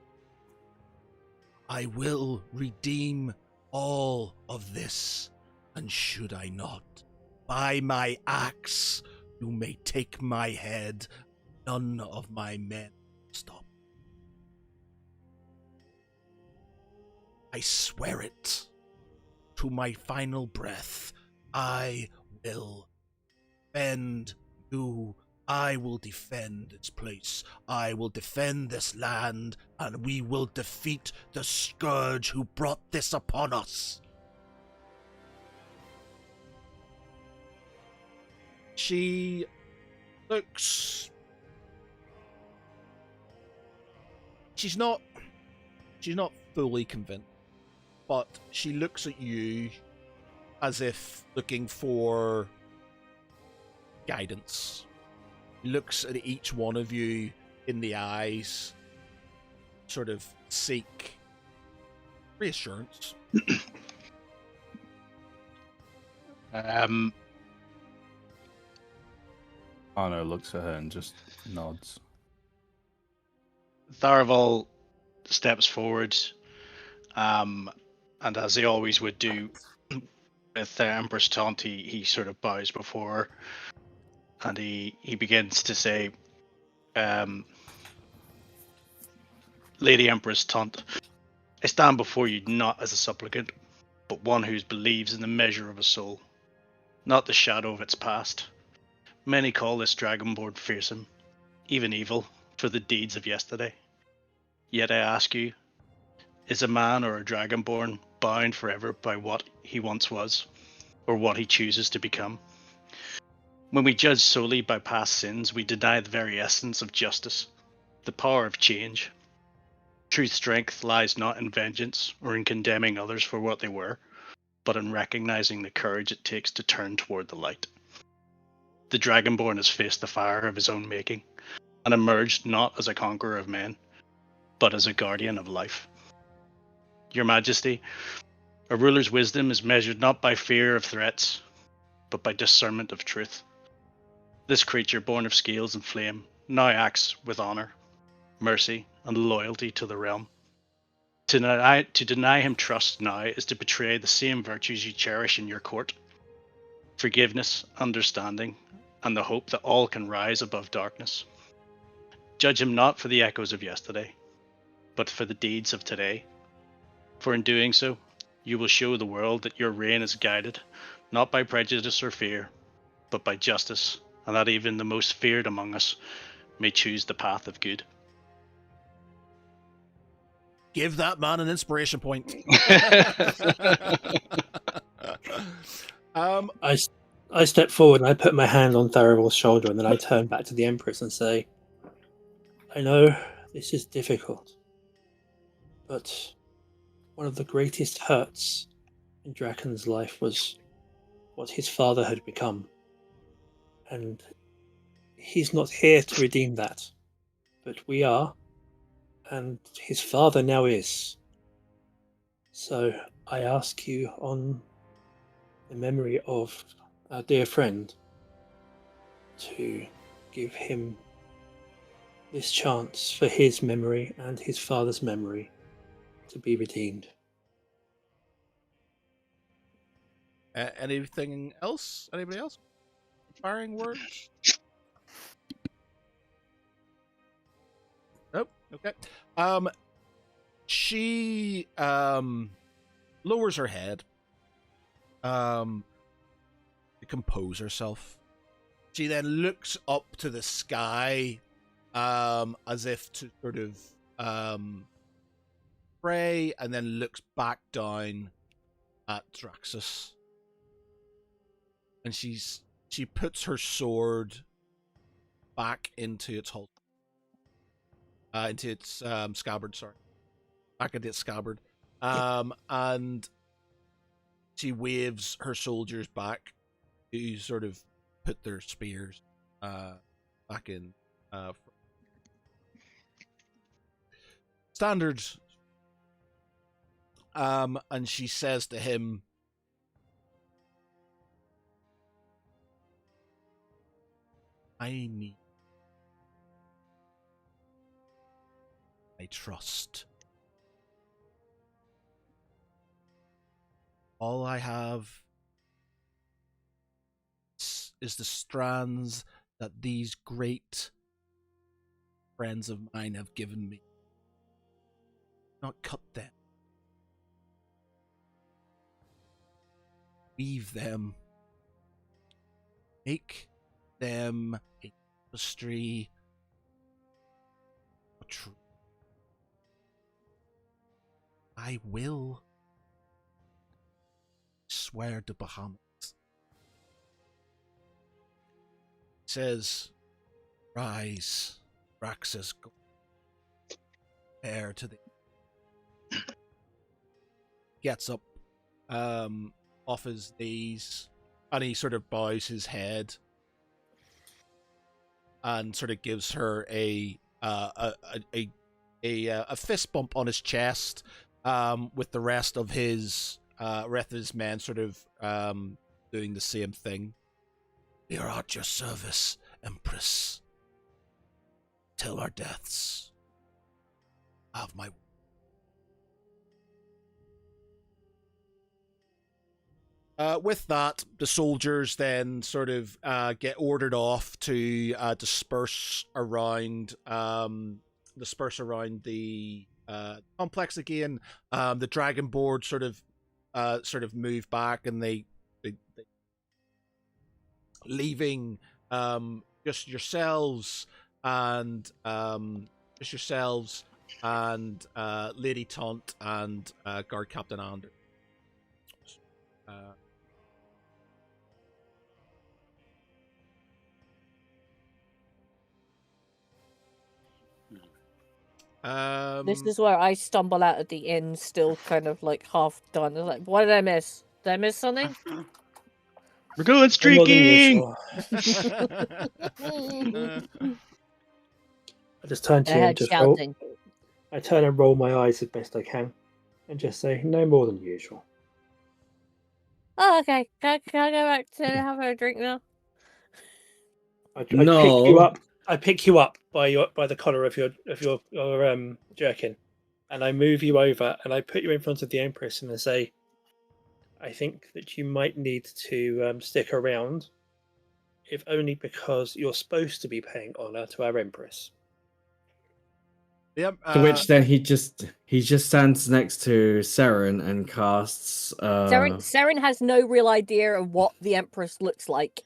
I will redeem all of this, and should I not, by my axe, you may take my head. None of my men stop. I swear it. To my final breath, I will defend you. I will defend this place. I will defend this land, and we will defeat the scourge who brought this upon us." She looks... She's not fully convinced, but she looks at you as if looking for guidance. Looks at each one of you in the eyes, sort of seek reassurance. Arno looks at her and just nods. Tharaval steps forward, and as he always would do with Empress Taunt, he sort of bows before her, and he begins to say, "Lady Empress Taunt, I stand before you not as a supplicant, but one who believes in the measure of a soul, not the shadow of its past. Many call this dragonborn fearsome, even evil, for the deeds of yesterday. Yet I ask you, is a man or a dragonborn bound forever by what he once was, or what he chooses to become? When we judge solely by past sins, we deny the very essence of justice, the power of change. True strength lies not in vengeance or in condemning others for what they were, but in recognizing the courage it takes to turn toward the light. The Dragonborn has faced the fire of his own making, and emerged not as a conqueror of men, but as a guardian of life. Your Majesty, a ruler's wisdom is measured not by fear of threats, but by discernment of truth. This creature born of scales and flame now acts with honor, mercy, and loyalty to the realm. To deny him trust now is to betray the same virtues you cherish in your court: forgiveness, understanding, and the hope that all can rise above darkness. Judge him not for the echoes of yesterday, but for the deeds of today. For in doing so, you will show the world that your reign is guided not by prejudice or fear, but by justice, and that even the most feared among us may choose the path of good." Give that man an inspiration point. I step forward and I put my hand on Tharaval's shoulder, and then I turn back to the Empress and say, "I know this is difficult, but one of the greatest hurts in Draken's life was what his father had become. And he's not here to redeem that, but we are, and his father now is. So I ask you, on the memory of our dear friend, to give him this chance for his memory and his father's memory to be redeemed." Anything else? Anybody else? Firing words? Okay. She lowers her head. To compose herself. She then looks up to the sky, as if to sort of pray, and then looks back down at Draxus. And she puts her sword back into its holster. Into its scabbard, sorry. Back into its scabbard. And she waves her soldiers back to sort of put their spears back in. Standard. And she says to him, I trust. All I have is the strands that these great friends of mine have given me. Not cut them. Weave them. Make them a tapestry. A truth. I will swear to Bahamut. Says, rise, Raxus, go bear to the gets up off his knees, and he sort of bows his head and sort of gives her a fist bump on his chest, with the rest of his men sort of doing the same thing. We are at your service, Empress. Till our deaths. Have my. With that, the soldiers then sort of get ordered off to disperse around the complex again. The dragon board sort of move back, and they leaving just yourselves and Lady Taunt and Guard Captain Ander. This is where I stumble out of the inn, still kind of like half done. I'm like, what did I miss? Did I miss something? We're going More than streaking! usual. I just turn to I you and heard just roll. shouting. I turn and roll my eyes as best I can, and just say, no more than usual. Oh, okay. Can I go back to have a drink now? I No. pick you up. I pick you up by the collar of your jerkin, and I move you over, and I put you in front of the Empress, and I say, I think that you might need to stick around, if only because you're supposed to be paying honor to our Empress. Yep. To which then he just stands next to Seren and casts. Seren has no real idea of what the Empress looks like.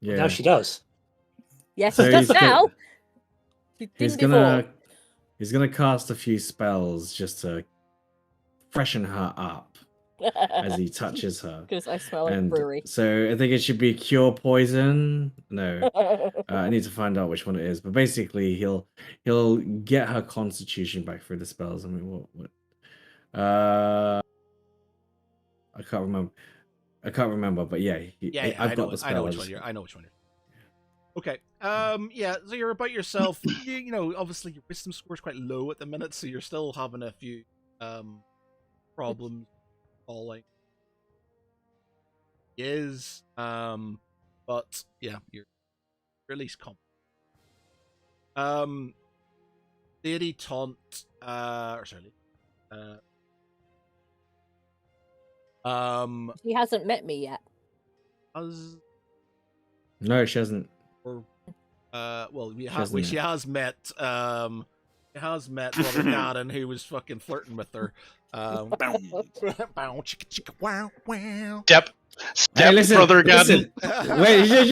Yeah. Now she does. Yes, So she does he's gonna- now. She He's didn't before. gonna cast a few spells just to freshen her up as he touches her. Because I smell like And brewery. so I think it should be cure poison. No, I need to find out which one it is. But basically, he'll get her constitution back through the spells. I mean, what? I can't remember. But yeah, I've got the spell. I know which one you're. Okay. Yeah. So you're about yourself. You know, obviously your wisdom score is quite low at the minute, so you're still having a few problems falling. But yeah, you're at least confident. Lady Taunt, He hasn't met me yet. No, she hasn't. Well, She hasn't she has met has met Brother Gaddon, who was fucking flirting with her. Bow, chicka, chicka, wow, wow. Hey, listen, brother Gadden. Wait,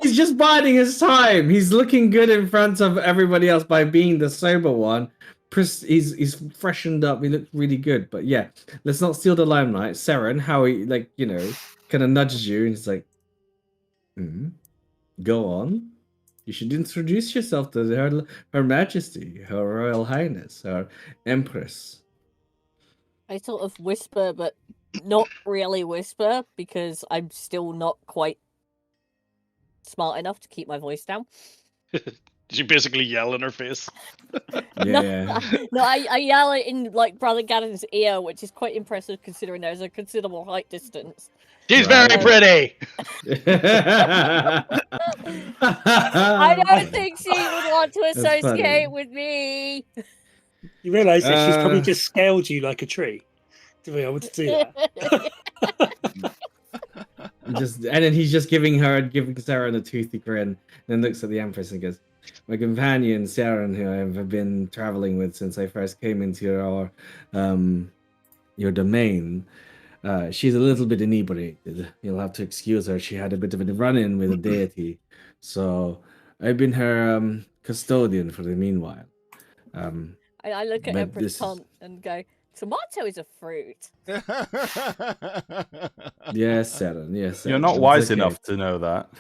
he's just biding his time. He's looking good in front of everybody else by being the sober one. He's freshened up. He looks really good. But yeah, let's not steal the limelight. Seren, how he kind of nudges you and he's like, go on. You should introduce yourself to her Majesty, Her Royal Highness, Her Empress. I sort of whisper, but not really whisper because I'm still not quite smart enough to keep my voice down. You basically yell in her face. Yeah. No, I yell it in like Brother Gaddon's ear, which is quite impressive considering there's a considerable height distance. She's Right. very pretty. I don't think she would want to That's funny. associate with me. You realise that she's probably just scaled you like a tree to be able to do that. And then he's just giving Saren a toothy grin, and then looks at the Empress and goes, "My companion Saren, who I've been traveling with since I first came into your domain, she's a little bit inebriated. You'll have to excuse her. She had a bit of a run-in with a deity, so I've been her custodian for the meanwhile." I look at But Empress this is- Taunt and go, tomato is a fruit. Yes, Saren. Yes, You're Saren, not it's wise okay. enough to know that.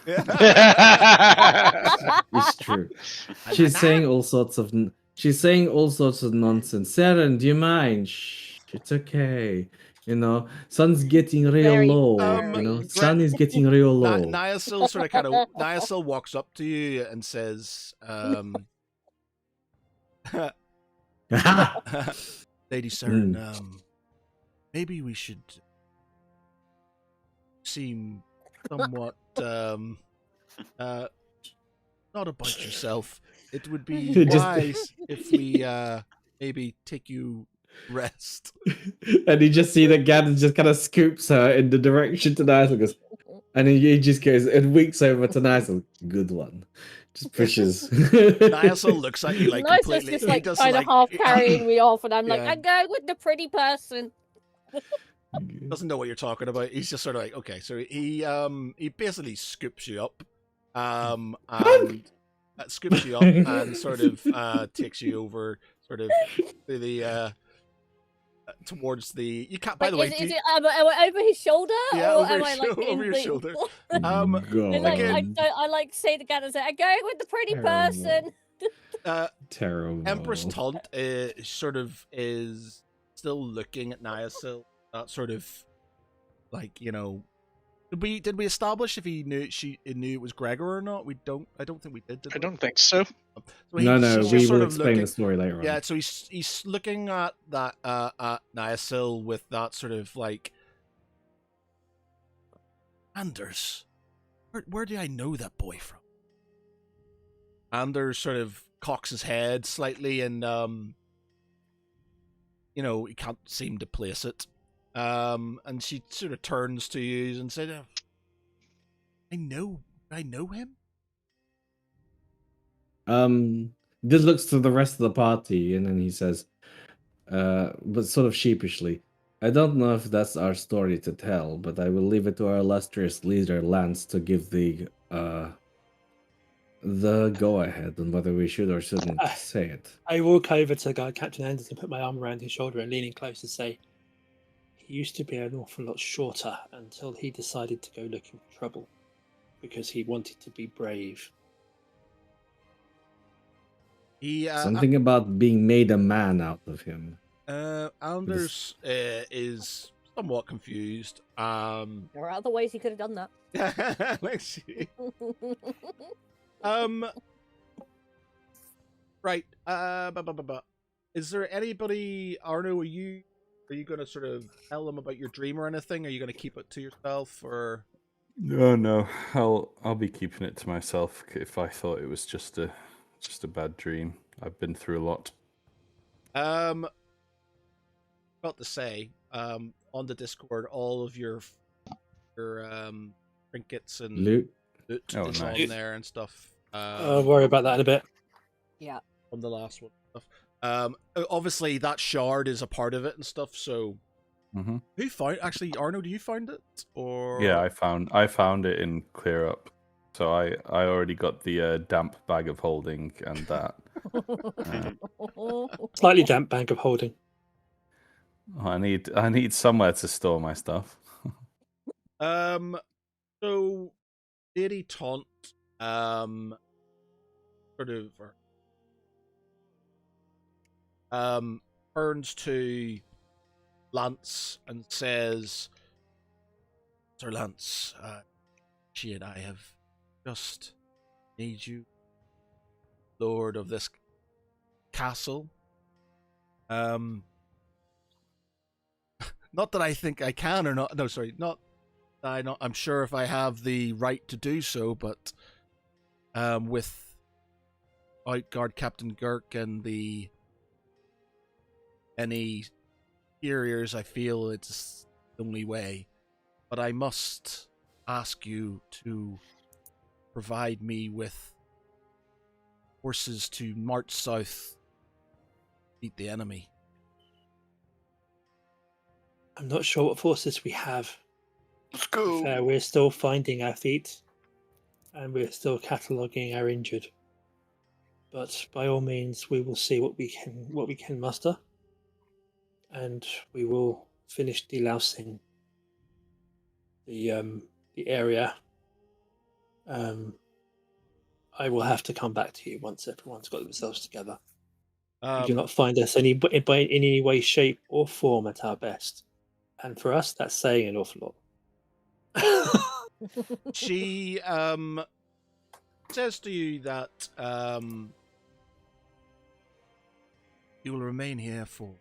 It's true. She's saying all sorts of nonsense. Saren, do you mind? Shh, it's okay. Sun's getting real Very low. very Sun is getting real low. Niasil Niasil walks up to you and says, Lady Saren, maybe we should seem somewhat not about yourself. It would be Just- wise if we maybe take you rest. And you just see that Gaddon just kind of scoops her in the direction to Nice and goes, and he just goes and winks over to Nice. Good one. Just pushes. Niasil looks at you like Nice is completely. just he like does kind of like- half carrying me off, and I'm like, Yeah. I'm going with the pretty person. doesn't know what you're talking about. He's just sort of like, okay, so he basically scoops you up, and scoops you up and sort of takes you over, sort of to the towards the. You can't. By Like, the way, is it am I over his shoulder, Yeah, or over am your I like shou- in over your the... shoulder. And, like, Again- I like say to Gaddon, I'm going with the pretty person. Terrible. Empress Taunt is still looking at Niasil. That sort of like, did we establish if he knew it was Gregor or not? I don't think we did. I don't think so. So No, he's we just sort will of explain looking- the story later on. Yeah, so he's looking at that at Niasil with that sort of like, Anders, where do I know that boy from? Anders sort of cocks his head slightly and he can't seem to place it. And she sort of turns to you and said, I know him. This looks to the rest of the party, and then he says, but sort of sheepishly, I don't know if that's our story to tell, but I will leave it to our illustrious leader, Lance, to give the go-ahead on whether we should or shouldn't say it. I walk over to Captain Anderson, put my arm around his shoulder and leaning close and say, he used to be an awful lot shorter until he decided to go looking for trouble because he wanted to be brave. He Something about being made a man out of him. Anders is somewhat confused. There are other ways he could have done that. Let's see. Right. Is there anybody, Arno? Are you going to sort of tell them about your dream or anything? Are you going to keep it to yourself, or? No. I'll be keeping it to myself if I thought it was just a bad dream. I've been through a lot. About to say, on the Discord, all of your trinkets and Loot. loot Oh, is nice. on there and stuff. I'll worry about that in a bit. Yeah. on the last one. Obviously that shard is a part of it and stuff. So Hmm. who found? Actually, Arno, do you find it or? Yeah, I found it in Clear Up, so I already got the damp bag of holding and that. Slightly damp bag of holding. I need somewhere to store my stuff. So Lady Taunt, sort of, turns to Lance and says, "Sir Lance, she and I have just made you lord of this castle. Not that I think I can or not. No, sorry, not. I'm sure if I have the right to do so, but with Outguard Captain Girk and any superiors, I feel it's the only way. But I must ask you to provide me with forces to march south, beat the enemy." I'm not sure what forces we have. Let's To be go. fair, we're still finding our feet, and we're still cataloguing our injured. But by all means, we will see what we can muster, and we will finish delousing the area. I will have to come back to you once everyone's got themselves together. You do not find us in any way, shape, or form at our best, and for us, that's saying an awful lot. She says to you that you will remain here for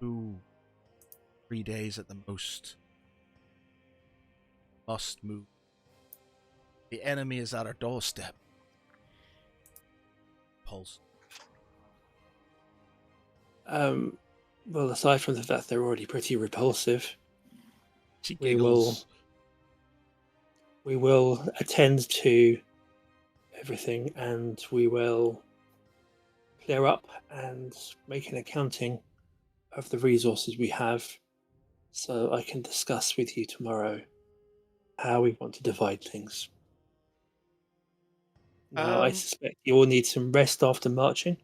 2-3 days at the most. Must move. The enemy is at our doorstep. Pulse. Well, aside from the fact they're already pretty repulsive, She we giggles. will attend to everything, and we will clear up and make an accounting of the resources we have, so I can discuss with you tomorrow how we want to divide things. Now, I suspect you all need some rest after marching.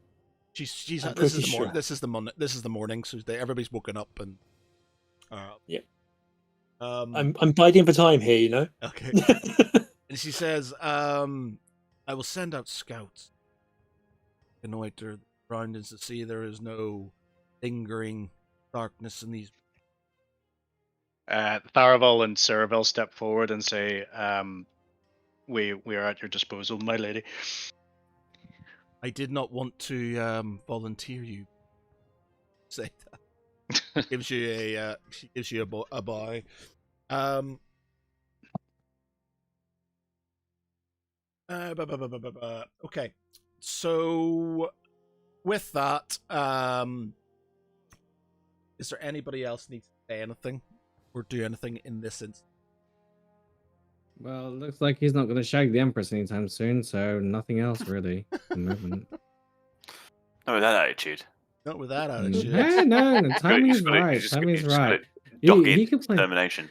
She's I'm this is pretty the morning. sure. This is the morning. So everybody's woken up and. Yep. I'm biding for time here, you know. Okay. And she says, "I will send out scouts. Reconnoiter around and to see there is no lingering darkness in these." Tharavel and Cerevel step forward and say, we are at your disposal, my lady. I did not want to volunteer you. Say that. Gives you a she gives you a bow. Okay, so with that, is there anybody else needs to say anything or do anything in this instance? Well, it looks like he's not going to shag the Empress anytime soon, so nothing else really. The movement. Not with that attitude. Not with that attitude. No, timing is right. He's just Timing is right. Dogged He could play. determination.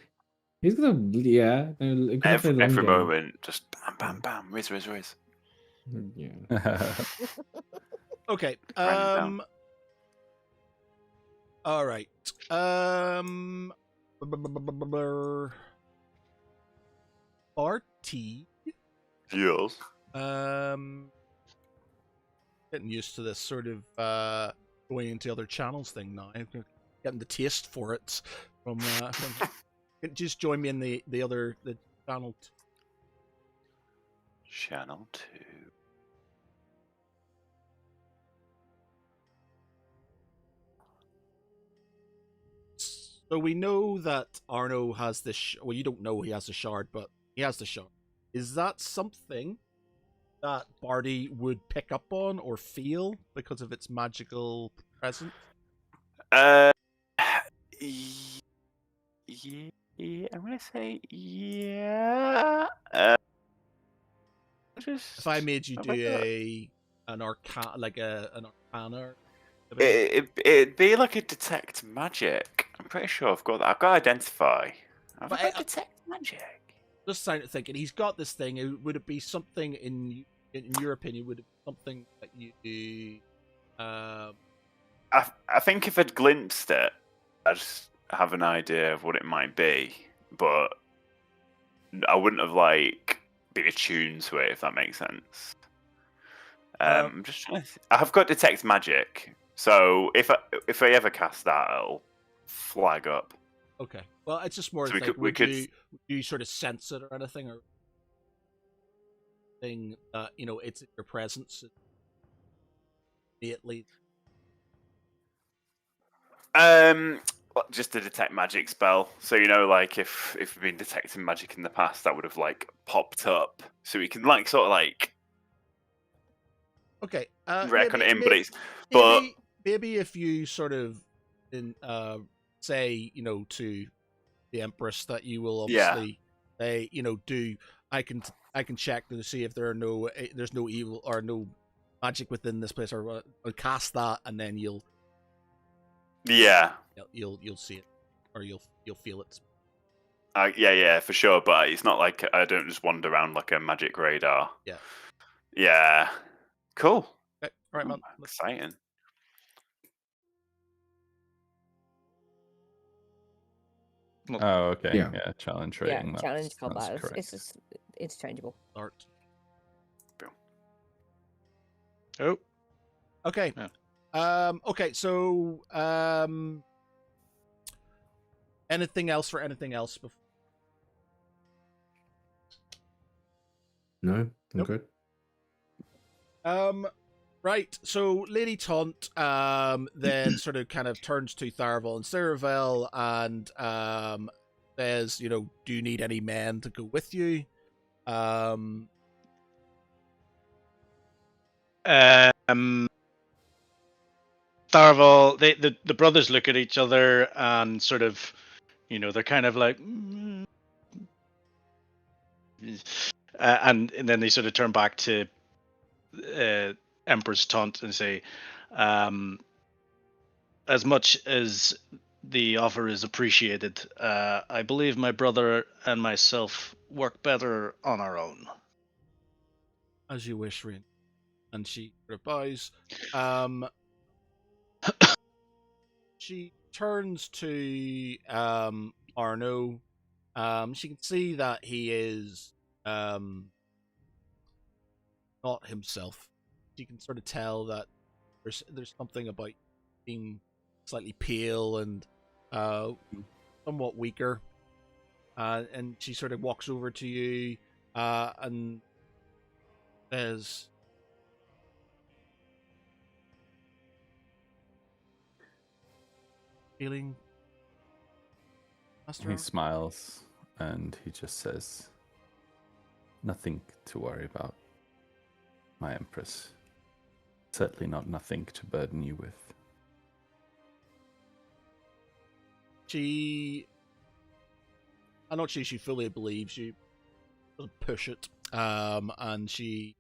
He's gonna, yeah. He could play the long Every game. moment, just bam, bam, bam, riz. Yeah. Okay. Random. All right. RT. Yes. Getting used to this sort of going into other channels thing now. I'm getting the taste for it from. Just join me in the channel. Channel 2. So we know that Arno has this. Well, you don't know he has the shard, but he has the shard. Is that something that Barty would pick up on or feel because of its magical presence? Yeah, I'm gonna say yeah. just. If I made you have do I got- an arcana. It'd be like a detect magic. I'm pretty sure I've got that. I've got identify. Have But I got detect magic? Just starting thinking, he's got this thing. Would it be something in your opinion? Would it be something that you do? I think if I'd glimpsed it, I'd have an idea of what it might be, but I wouldn't have like been attuned to it, if that makes sense. I'm just trying to I have got detect magic, so if I ever cast that, it'll flag up. Okay. Well, it's just more So like, we could. do you sort of sense it or anything, or thing that it's in your presence immediately? Just a detect magic spell. So like if we've been detecting magic in the past, that would have like popped up, so we can like sort of like Okay. reckon it in. But maybe if you sort of say to the Empress that you will obviously do. I can check to see if there's no evil or no magic within this place, or cast that, and then you'll see it, or you'll feel it. Yeah, for sure. But it's not like I don't just wander around like a magic radar. Yeah. Cool. Okay. All right, man. Exciting. Oh, okay. Yeah. Yeah, challenge Yeah, rating. challenge That's combat. It's correct. just interchangeable. Start. Oh, Okay. Yeah. Okay. So, anything else for anything else before? No, I'm Nope. good. Right. So Lady Taunt then sort of kind of turns to Tharval and Ceravel and says, do you need any men to go with you? Tharval, the brothers look at each other and sort of, they're kind of like, and then they sort of turn back to Empress Taunt and say, as much as the offer is appreciated, I believe my brother and myself work better on our own. As you wish, Rin. And she sort of bows. She turns to Arno. She can see that he is not himself. You can sort of tell that there's something about being slightly pale and somewhat weaker. And she sort of walks over to you and says, "Feeling, Master?" He smiles and he just says, "Nothing to worry about, my Empress. Certainly not nothing to burden you with." I'm not sure she fully believes you. Doesn't push it. And she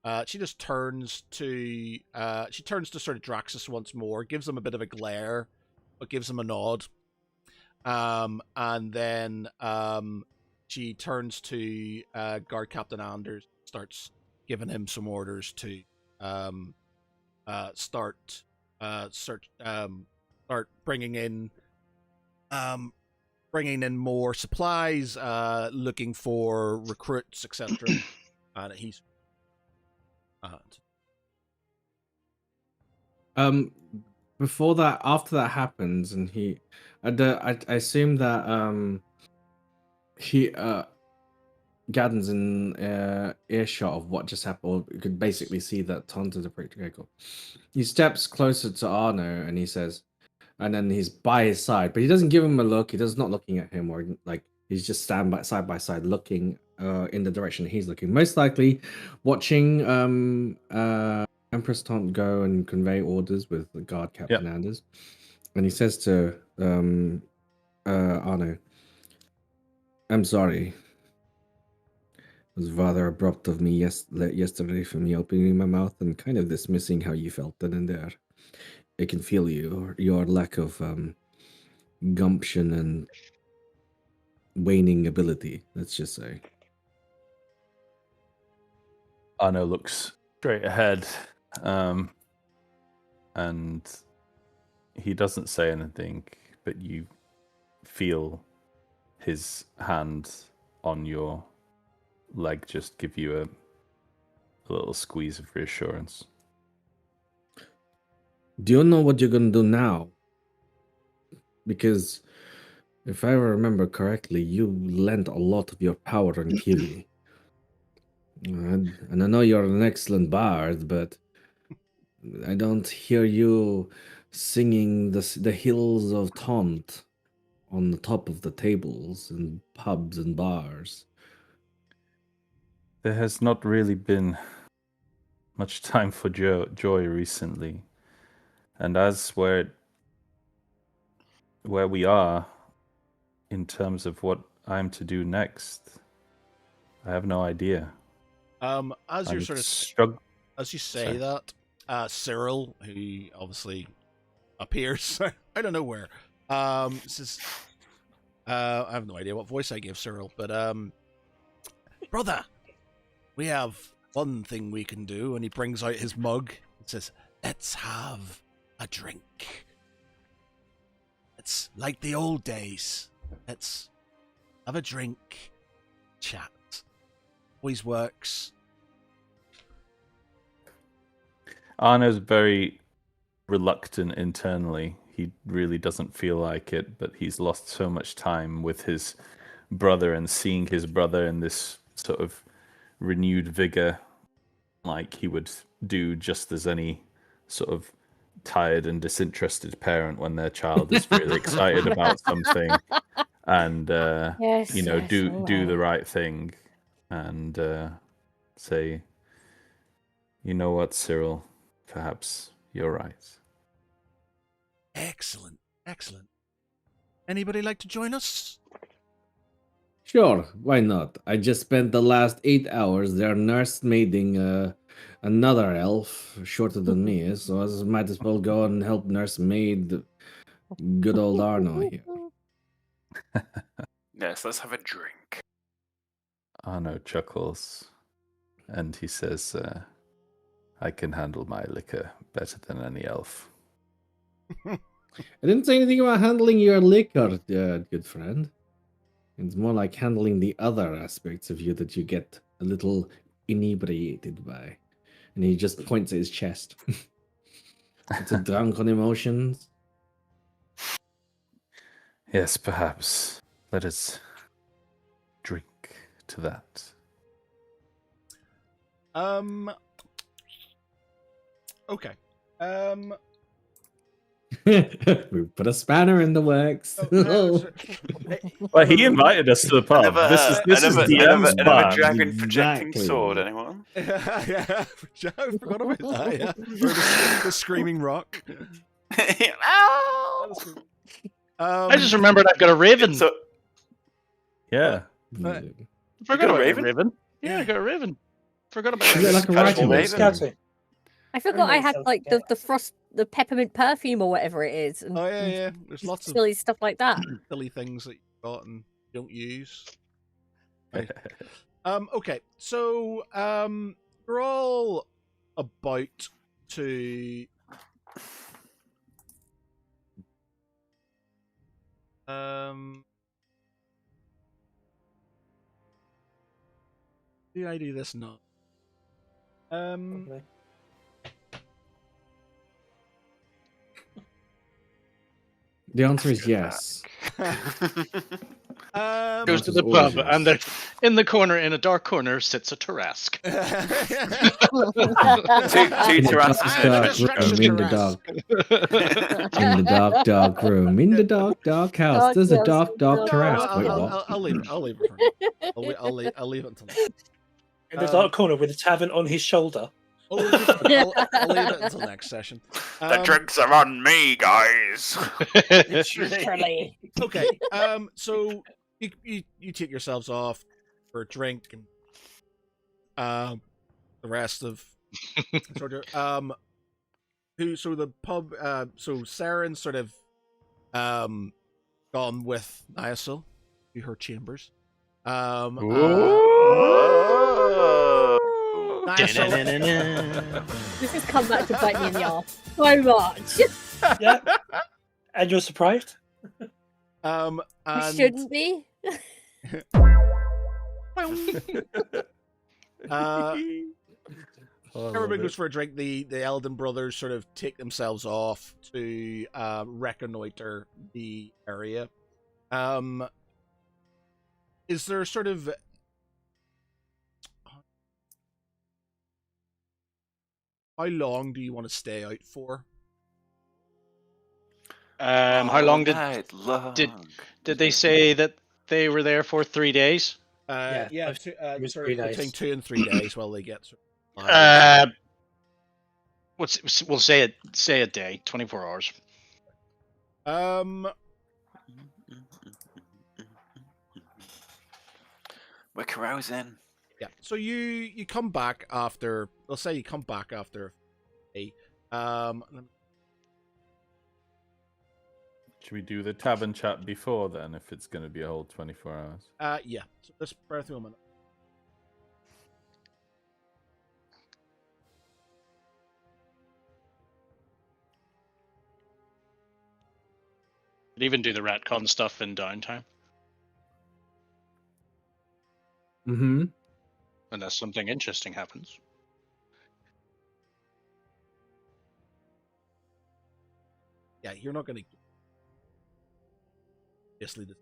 just turns to sort of Draxus once more, gives him a bit of a glare, but gives him a nod. And then she turns to Guard Captain Anders, starts giving him some orders to start bringing in more supplies, looking for recruits, etc. And he's Before that, after that happens, and I assume that he Gadden's in earshot of what just happened, or you could basically see that Taunt is a pretty okay, cool. He steps closer to Arno and he says, and then he's by his side, but he doesn't give him a look. He does not looking at him, or like he's just side by side, looking in the direction he's looking. Most likely, watching Empress Taunt go and convey orders with the guard Captain Anders, and he says to Arno, "I'm sorry. was rather abrupt of me yesterday for me opening my mouth and kind of dismissing how you felt then and there. I can feel your lack of gumption and waning ability, let's just say. Arno looks straight ahead, and he doesn't say anything, but you feel his hand on your leg just give you a little squeeze of reassurance. Do you know what you're gonna do now? Because if I remember correctly, you lent a lot of your power on Kili. And I know you're an excellent bard, but I don't hear you singing the hills of Taunt on the top of the tables in pubs and bars. There has not really been much time for joy recently, and as where we are in terms of what I'm to do next, I have no idea. As you're sort of as you say that, Cyril, who obviously appears I don't know where, says, I have no idea what voice I gave Cyril, but brother, we have one thing we can do, and he brings out his mug and says, let's have a drink. It's like the old days. Let's have a drink, chat. Always works. Arno's very reluctant internally. He really doesn't feel like it, but he's lost so much time with his brother and seeing his brother in this sort of renewed vigor, like he would do just as any sort of tired and disinterested parent when their child is really excited about something and do the right thing and say, you know what, Cyril, perhaps you're right. Excellent. Anybody like to join us? Sure, why not? I just spent the last 8 hours there nursemaiding another elf shorter than me, so I might as well go and help nursemaid good old Arno here. Yes, let's have a drink. Arno chuckles and he says, I can handle my liquor better than any elf. I didn't say anything about handling your liquor, good friend. It's more like handling the other aspects of you that you get a little inebriated by. And he just points at his chest. It's a drunk on emotions. Yes, perhaps. Let us drink to that. Okay. We put a spanner in the works. Well, he invited us to the pub. This is DM's another plan. dragon projecting Exactly. sword, anyone? Yeah, I forgot about that. Yeah, or the screaming rock. Ow! I just remembered I've got a raven. So, Yeah. Forgot got a about raven? the raven. Yeah, Yeah. I got a raven. Forgot about Is it. it like a Casual writing raven. list? I forgot I Everyone had sells like together. the frost, the peppermint perfume or whatever it is, and Oh yeah. There's lots of silly stuff like that. silly things that you got and don't use. Right. Okay, so we're all about to do I do this now? Probably. The answer Let's is go yes. Goes to Answer's the always pub, yes. and there, in the corner, in a dark corner, sits a Tarask. two In the Tarascus in a dark trench room, coat. in the dark room, in the dark house. There's a dark terrace. Wait, what? I'll leave it. I'll leave it for now. I'll leave it until next. In the dark corner with the tavern on his shoulder. I'll leave it until next session. The drinks are on me, guys. Literally. Okay. So you take yourselves off for a drink, and the rest of sort of so the pub so Saren's sort of gone with Niasil to her chambers. Niasil, This has come back to bite me in the arse so much. Yeah. And you're surprised? and I shouldn't be. everybody goes for a drink. The Elden brothers sort of take themselves off to reconnoiter the area. Is there sort of how long do you want to stay out for? How long did Night long. did they say that they were there for 3 days? Yeah, it was sort 3 of days. between 2 and 3 days while they get sort of We'll say a day, 24 hours. We're carousing. Yeah. So you come back after. Let's say you come back after a. Should we do the tavern chat before then, if it's going to be a whole 24 hours? Yeah. So let's bear through a minute. Could even do the retcon stuff in downtime, Mm-hmm. unless something interesting happens. Yeah, you're not going to. Basically.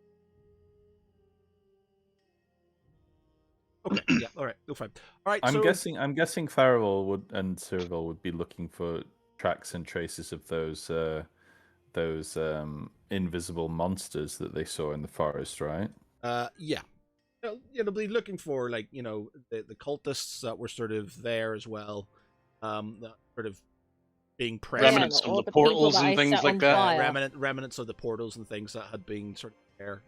Okay. Yeah. All right. No fine. All right. I'm so, guessing Farrell would and Cyril would be looking for tracks and traces of those invisible monsters that they saw in the forest, right? Yeah. Well, they'll be looking for the cultists that were sort of there as well. That sort of being present. Remnants all of the people portals that I and things set like on that. fire. Remnants of the portals and things that had been sort of there.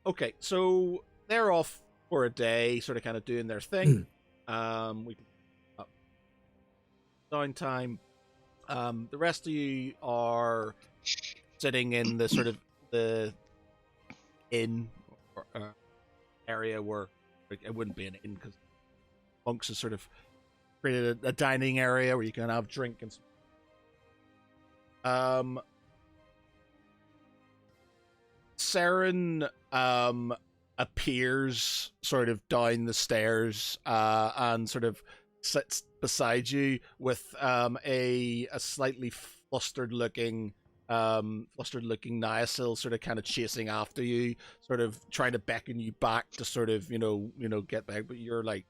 Okay, so they're off for a day, sort of kind of doing their thing. We can downtime. The rest of you are sitting in the sort of the inn or, area where it wouldn't be an inn because monks has sort of created a dining area where you can have drink and Saren appears sort of down the stairs and sort of sits beside you with a slightly flustered looking Niasil sort of kind of chasing after you, sort of trying to beckon you back to sort of get back, but you're like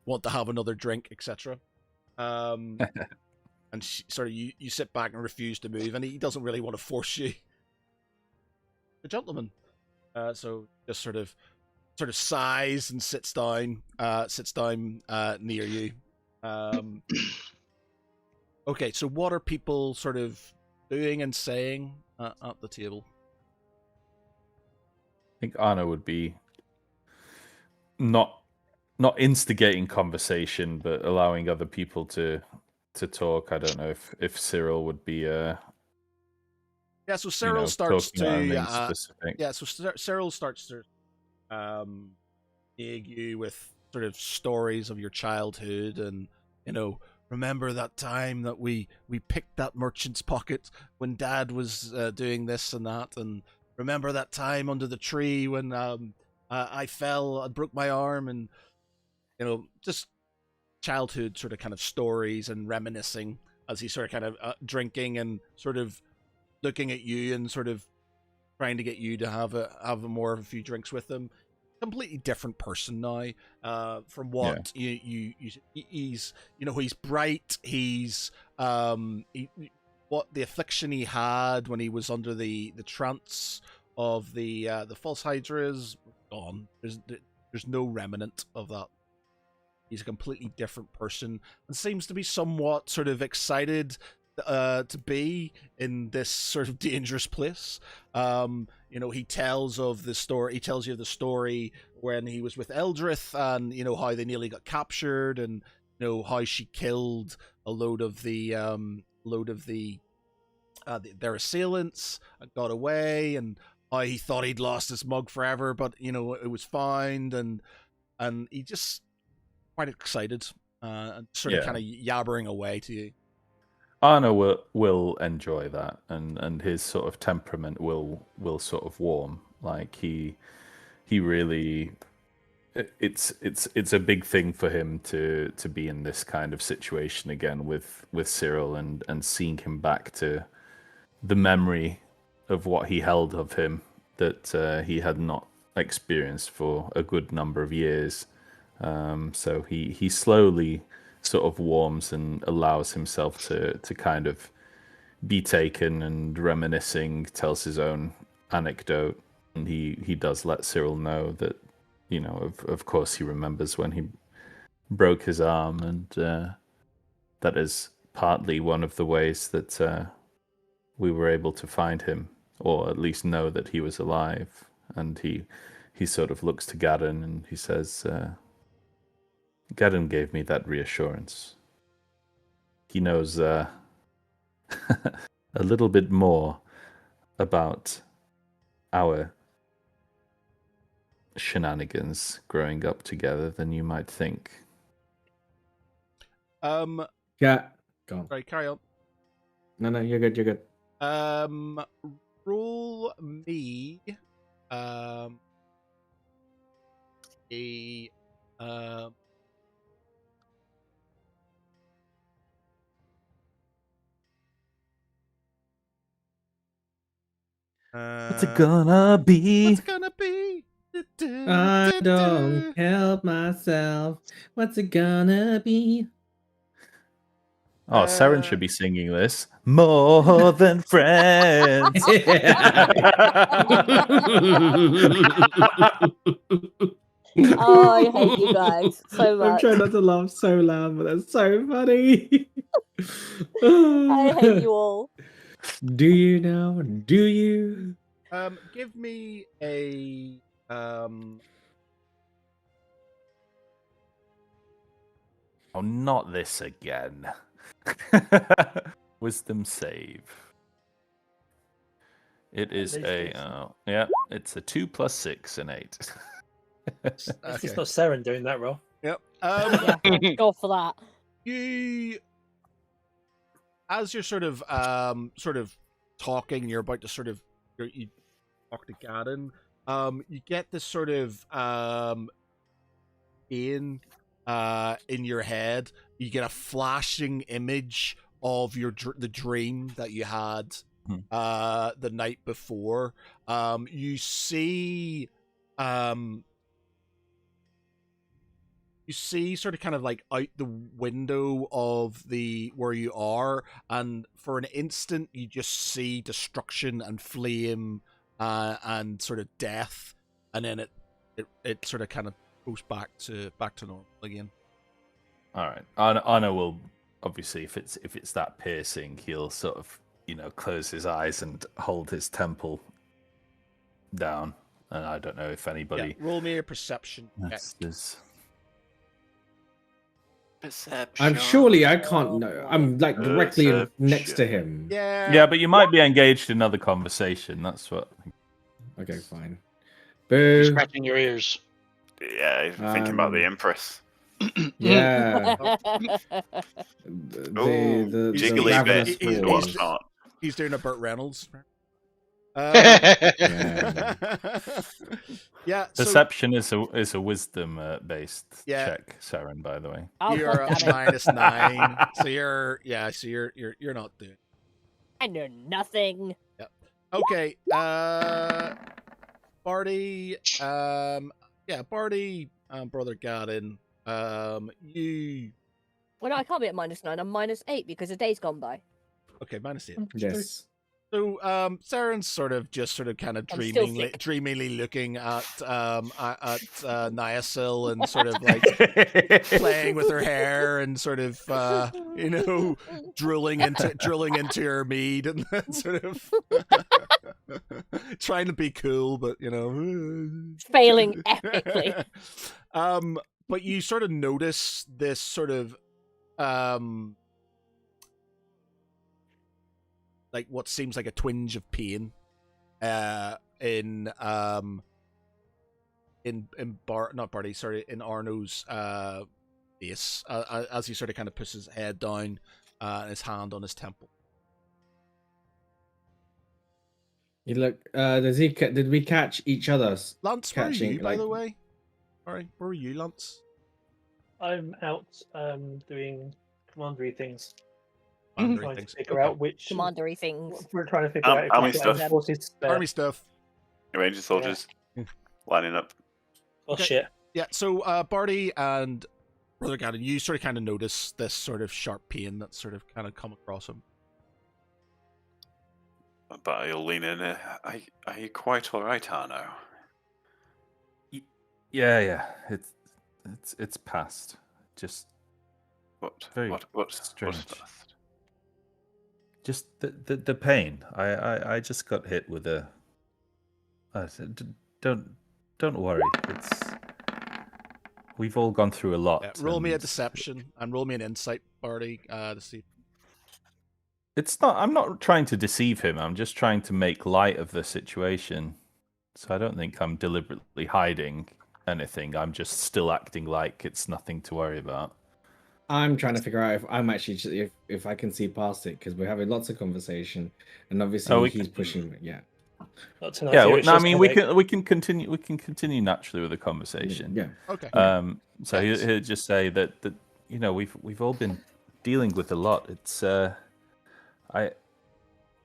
want to have another drink, etc. And sort of you sit back and refuse to move, and he doesn't really want to force you. The gentleman, so just sort of sighs and sits down near you. Okay, so what are people sort of doing and saying at the table? I think Anna would be not instigating conversation, but allowing other people to talk. I don't know if Cyril would be Yeah, so Cyril starts talking about anything to specific. yeah, so Cyril starts to dig you with sort of stories of your childhood, and remember that time that we picked that merchant's pocket when Dad was doing this and that, and remember that time under the tree when I fell and broke my arm, and just childhood sort of kind of stories and reminiscing as he's sort of kind of drinking and sort of looking at you and sort of trying to get you to have a few drinks with him. Completely different person now from what he's he's bright. He's what the affliction he had when he was under the trance of the false hydra is gone. There's no remnant of that. He's a completely different person and seems to be somewhat sort of excited to be in this sort of dangerous place. He tells you of the story when he was with Eldrith, and how they nearly got captured, and how she killed a load of their assailants and got away, and how he thought he'd lost his mug forever, but it was found, and he just quite excited and sort of kind of yabbering away to you. Arno will enjoy that, and his sort of temperament will sort of warm. Like he really, it's a big thing for him to be in this kind of situation again with Cyril, and seeing him back to the memory of what he held of him that he had not experienced for a good number of years. So he slowly sort of warms and allows himself to kind of be taken, and reminiscing, tells his own anecdote, and he does let Cyril know that of course he remembers when he broke his arm, and that is partly one of the ways that we were able to find him, or at least know that he was alive. And he sort of looks to Gadden and he says, Gadden gave me that reassurance. He knows a little bit more about our shenanigans growing up together than you might think. Yeah. Go on. Sorry, carry on. No, you're good. You're good. Roll me a What's it gonna be? What's it gonna be? I don't help myself. What's it gonna be? Oh, Saren should be singing this. More than friends. Oh, I hate you guys so I'm much. trying not to laugh so loud, but that's so funny. I hate you all. Do you now? Do you? Give me a Oh, not this again. Wisdom save. It is it's a 2 + 6 and 8. It's just not Saren doing that role. Yep. Yeah, go for that. You, as you're sort of talking, you're about to you talk to Gadden. You get this sort of in your head. You get a flashing image of the dream that you had the night before. You see sort of kind of like out the window of where you are, and for an instant you just see destruction and flame and sort of death, and then it sort of kind of goes back to normal again. All right. Anna will obviously, if it's that piercing, he'll sort of close his eyes and hold his temple down. And I don't know if anybody. Yeah, roll me a perception check. Perception. Surely I can't know. I'm like directly next to him. Yeah, but you might be engaged in another conversation. That's what. Okay, fine. You're Boo. scratching your ears. Yeah, thinking about the Empress. Yeah. Ooh, jiggly ravenous bit. wolves. What's not? he's doing a Burt Reynolds. Yeah. Yeah, so Perception is a wisdom based Yeah. check, Saren, by the way. Oh, you're God damn it. -9. So you're not doing. I know nothing. Okay, Barty, Barty, Brother Gadden, you... Well, no, I can't be at -9. I'm -8 because the day's gone by. Okay, -8. Yes. So Saren's sort of kind of I'm still sick. dreamily looking at Nyasil and sort of like playing with her hair and sort of drilling into her mead and sort of trying to be cool, but Failing epically. But you sort of notice this sort of like what seems like a twinge of pain in Arno's face as he sort of kind of puts his head down and his hand on his temple. You look. Did we catch each other's? Lance, where are Catching, you, by like- the way? Sorry, where are you, Lance? I'm out doing commandery things. Commandery Trying things. to figure Okay. out which. Commandery things. We're trying to figure out if army I've got stuff. enough forces spare. Army stuff. Ranger soldiers lining up. Oh Okay. shit! Yeah, so Barty and Brother Gannon, you sort of kind of notice this sort of sharp pain that's sort of kind of come across him. But you'll lean in. Are you quite all right, Arno? Yeah. It's past. Just What? Very What's strange. that? just the pain. I just got hit with a. I said, don't worry. We've all gone through a lot. Yeah, roll me a and deception and roll me an insight, Barty, to see. It's not. I'm not trying to deceive him. I'm just trying to make light of the situation. So I don't think I'm deliberately hiding anything. I'm just still acting like it's nothing to worry about. I'm trying to figure out if I'm actually if I can see past it because we're having lots of conversation, and obviously Oh, we he's can- pushing. Yeah, Not tonight. Yeah. so No, it's I just mean headache. we can continue. We can continue naturally with the conversation. yeah. Okay. So Yes. he'll just say that we've all been dealing with a lot. It's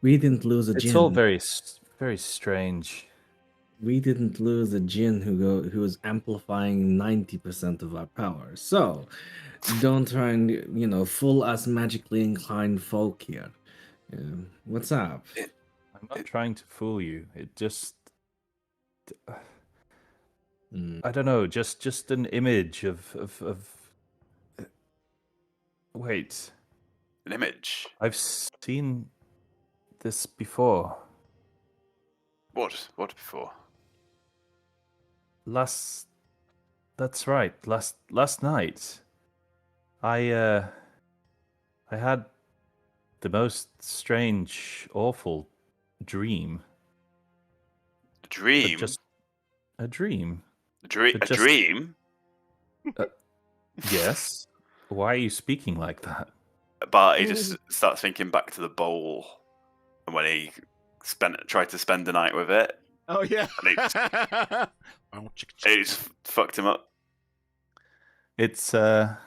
We didn't lose a it's Jin. all very strange. We didn't lose a Jin who was amplifying 90% of our power. So don't try and fool us magically inclined folk here. What's up? I'm not trying to fool you. It just I don't know, just an image of wait. An image. I've seen this before. What? What before? That's right. Last night I had the most strange, awful dream. A dream. Just a dream. A but just- dream. Yes. Why are you speaking like that? But he just starts thinking back to the bowl, and when he tried to spend the night with it, Oh yeah. and it just fucked him up. It's Good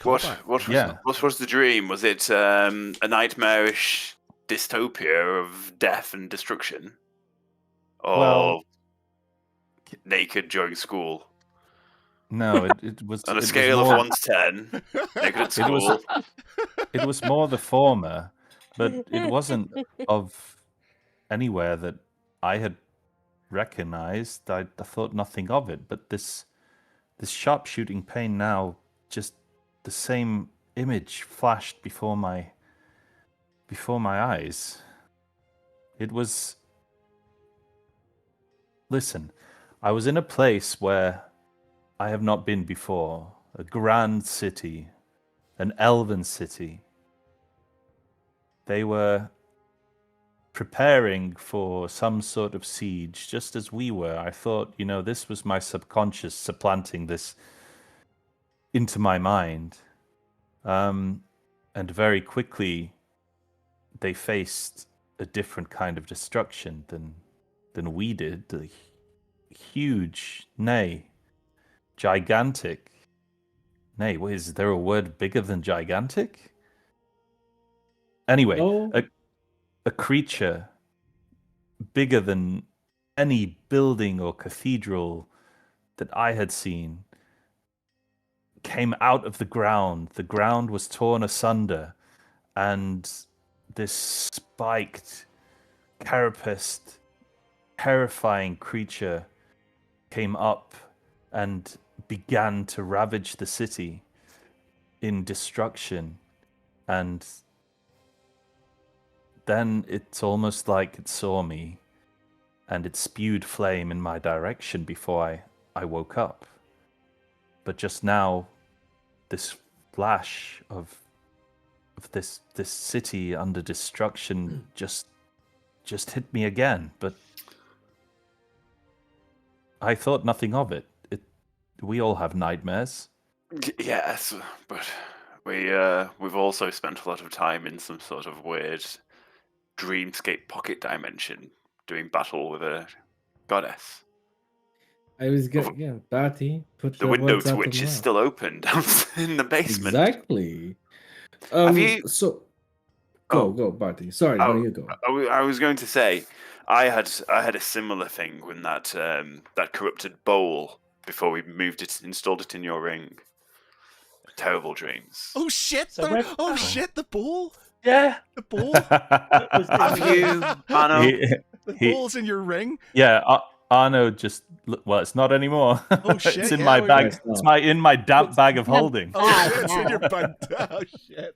What? callback. What was? Yeah. What was the dream? Was it a nightmarish dystopia of death and destruction, or Well- naked during school? no, it was On a it was scale of more- 1 to 10, naked at It was- school. It was more the former, but it wasn't of anywhere that I had recognized. I thought nothing of it, but this sharp shooting pain now, just the same image flashed before my eyes. It was. Listen, I was in a place where I have not been before, a grand city, an elven city. They were preparing for some sort of siege, just as we were. I thought, this was my subconscious supplanting this into my mind. And very quickly, they faced a different kind of destruction than we did. Huge, nay, gigantic. Nay, is there a word bigger than gigantic? Anyway, Oh. a creature bigger than any building or cathedral that I had seen came out of the ground. The ground was torn asunder, and this spiked carapaced, terrifying creature came up and began to ravage the city in destruction. And then it's almost like it saw me and it spewed flame in my direction before I woke up. But just now, this flash of this city under destruction just hit me again. But I thought nothing of it. We all have nightmares. Yes, but we've also spent a lot of time in some sort of weird dreamscape pocket dimension doing battle with a goddess. I was going, Barty, put The your window words to out which of is mouth. still open down in the basement. Exactly. Have you? So, Oh. go, Barty. Sorry, no, you go. I was going to say, I had a similar thing when that corrupted bowl before we installed it in your ring. Terrible dreams. Oh shit! So where- Shit! The ball. Yeah. The ball. Have you, Arno? The ball's in your ring. Yeah, Arno just. Well, it's not anymore. Oh shit! It's in yeah, my we- bag. It's not. It's in my damp bag of Yeah. holding. Oh shit! It's in your bag. Oh shit!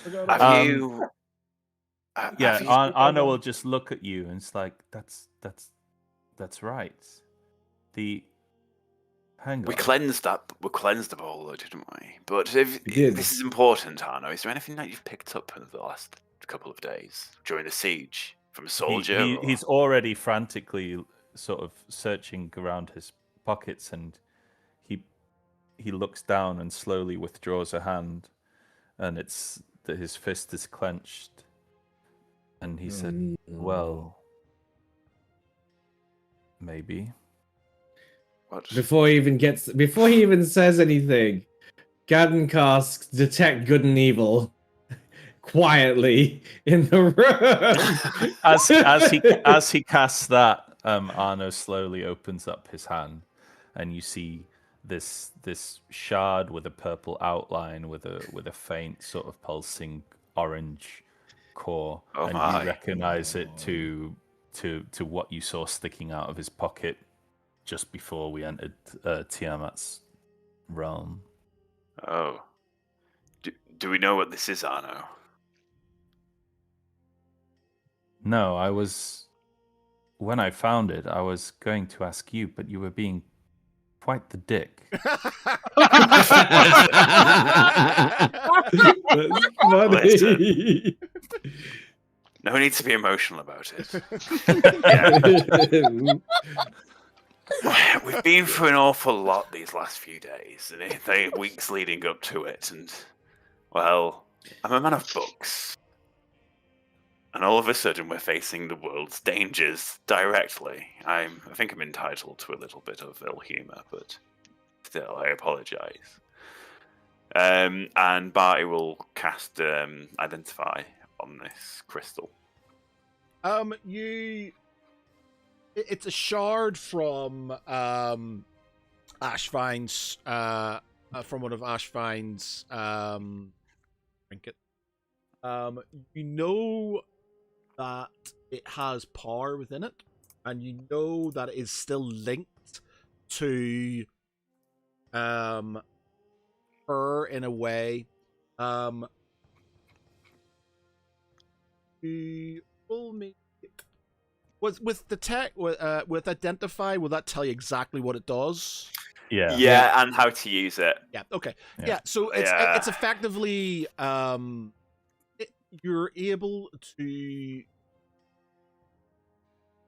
Forgot about Have Um, you? Yeah, have you- Arno will just look at you and it's like, that's right. Hang on. We cleansed the bowl, though, didn't we? But if We did. this is important, Arno, is there anything that you've picked up in the last couple of days during the siege from a soldier? or- He's already frantically sort of searching around his pockets, and he looks down and slowly withdraws a hand, and it's that his fist is clenched, and he said, "Well, maybe." What? Before he even says anything, Gadden casts Detect Good and Evil quietly in the room. As he casts that, Arno slowly opens up his hand, and you see this shard with a purple outline with a faint sort of pulsing orange core, Oh and my. you recognize it to what you saw sticking out of his pocket just before we entered Tiamat's realm. Oh. Do we know what this is, Arno? No, when I found it, I was going to ask you, but you were being quite the dick. That's funny. No need to be emotional about it. We've been through an awful lot these last few days, and the weeks leading up to it, and, well, I'm a man of books. And all of a sudden we're facing the world's dangers directly. I think I'm entitled to a little bit of ill humour, but still, I apologise. And Barty will cast Identify on this crystal. It's a shard from Ashvine's from one of Ashvine's trinket. You know that it has power within it, and you know that it is still linked to her in a way. You will make with detect with identify. Will that tell you exactly what it does? Yeah. And how to use it. Yeah. Okay. Yeah. Yeah. So it's Yeah. it's effectively you're able to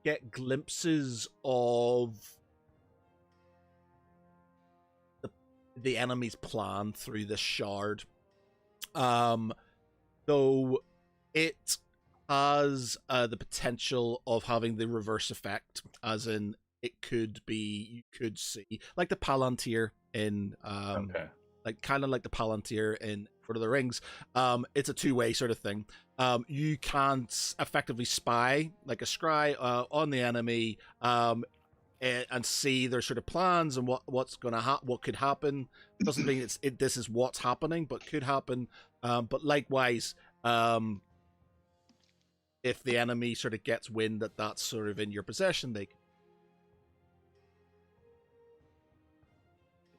get glimpses of the enemy's plan through this shard. Though it has the potential of having the reverse effect, as in it could be, you could see, like the Palantir in Okay. like kind of like the Palantir in Lord of the Rings. It's a two-way sort of thing. You can't effectively spy like a scry on the enemy and see their sort of plans and what could happen. Doesn't mean this is what's happening, but could happen. But likewise, if the enemy sort of gets wind that that's sort of in your possession, they.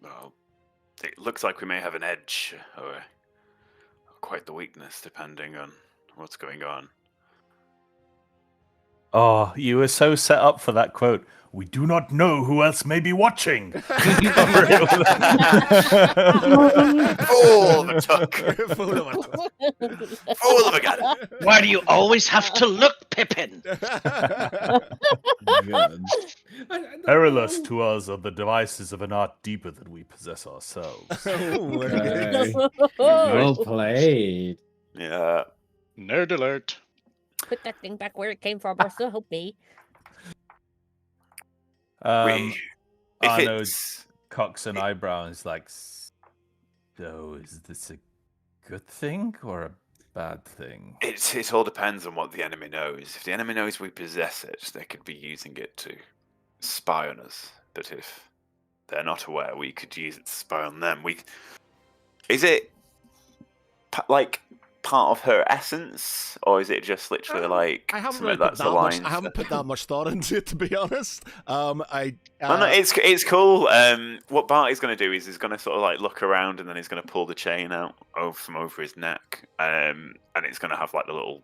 Well, it looks like we may have an edge, or quite the weakness, depending on what's going on. Oh, you were so set up for that quote. We do not know who else may be watching. Fool of a tuck. Fool of a tuck. Fool of a gun. Why do you always have to look, Pippin? Good. Perilous to us are the devices of an art deeper than we possess ourselves. Okay. Well played. Yeah. Nerd alert. Put that thing back where it came from, or so help me. If Arno it's- cocks an eyebrow and is like, so is this a good thing or a bad thing? It all depends on what the enemy knows. If the enemy knows we possess it, they could be using it to spy on us. But if they're not aware, we could use it to spy on them. Is it like part of her essence, or is it just literally like I haven't something really put that's that much. aligned? I haven't put that much thought into it, to be honest. No, it's cool. What Barty's going to do is he's going to sort of like look around, and then he's going to pull the chain out from over his neck, and it's going to have like the little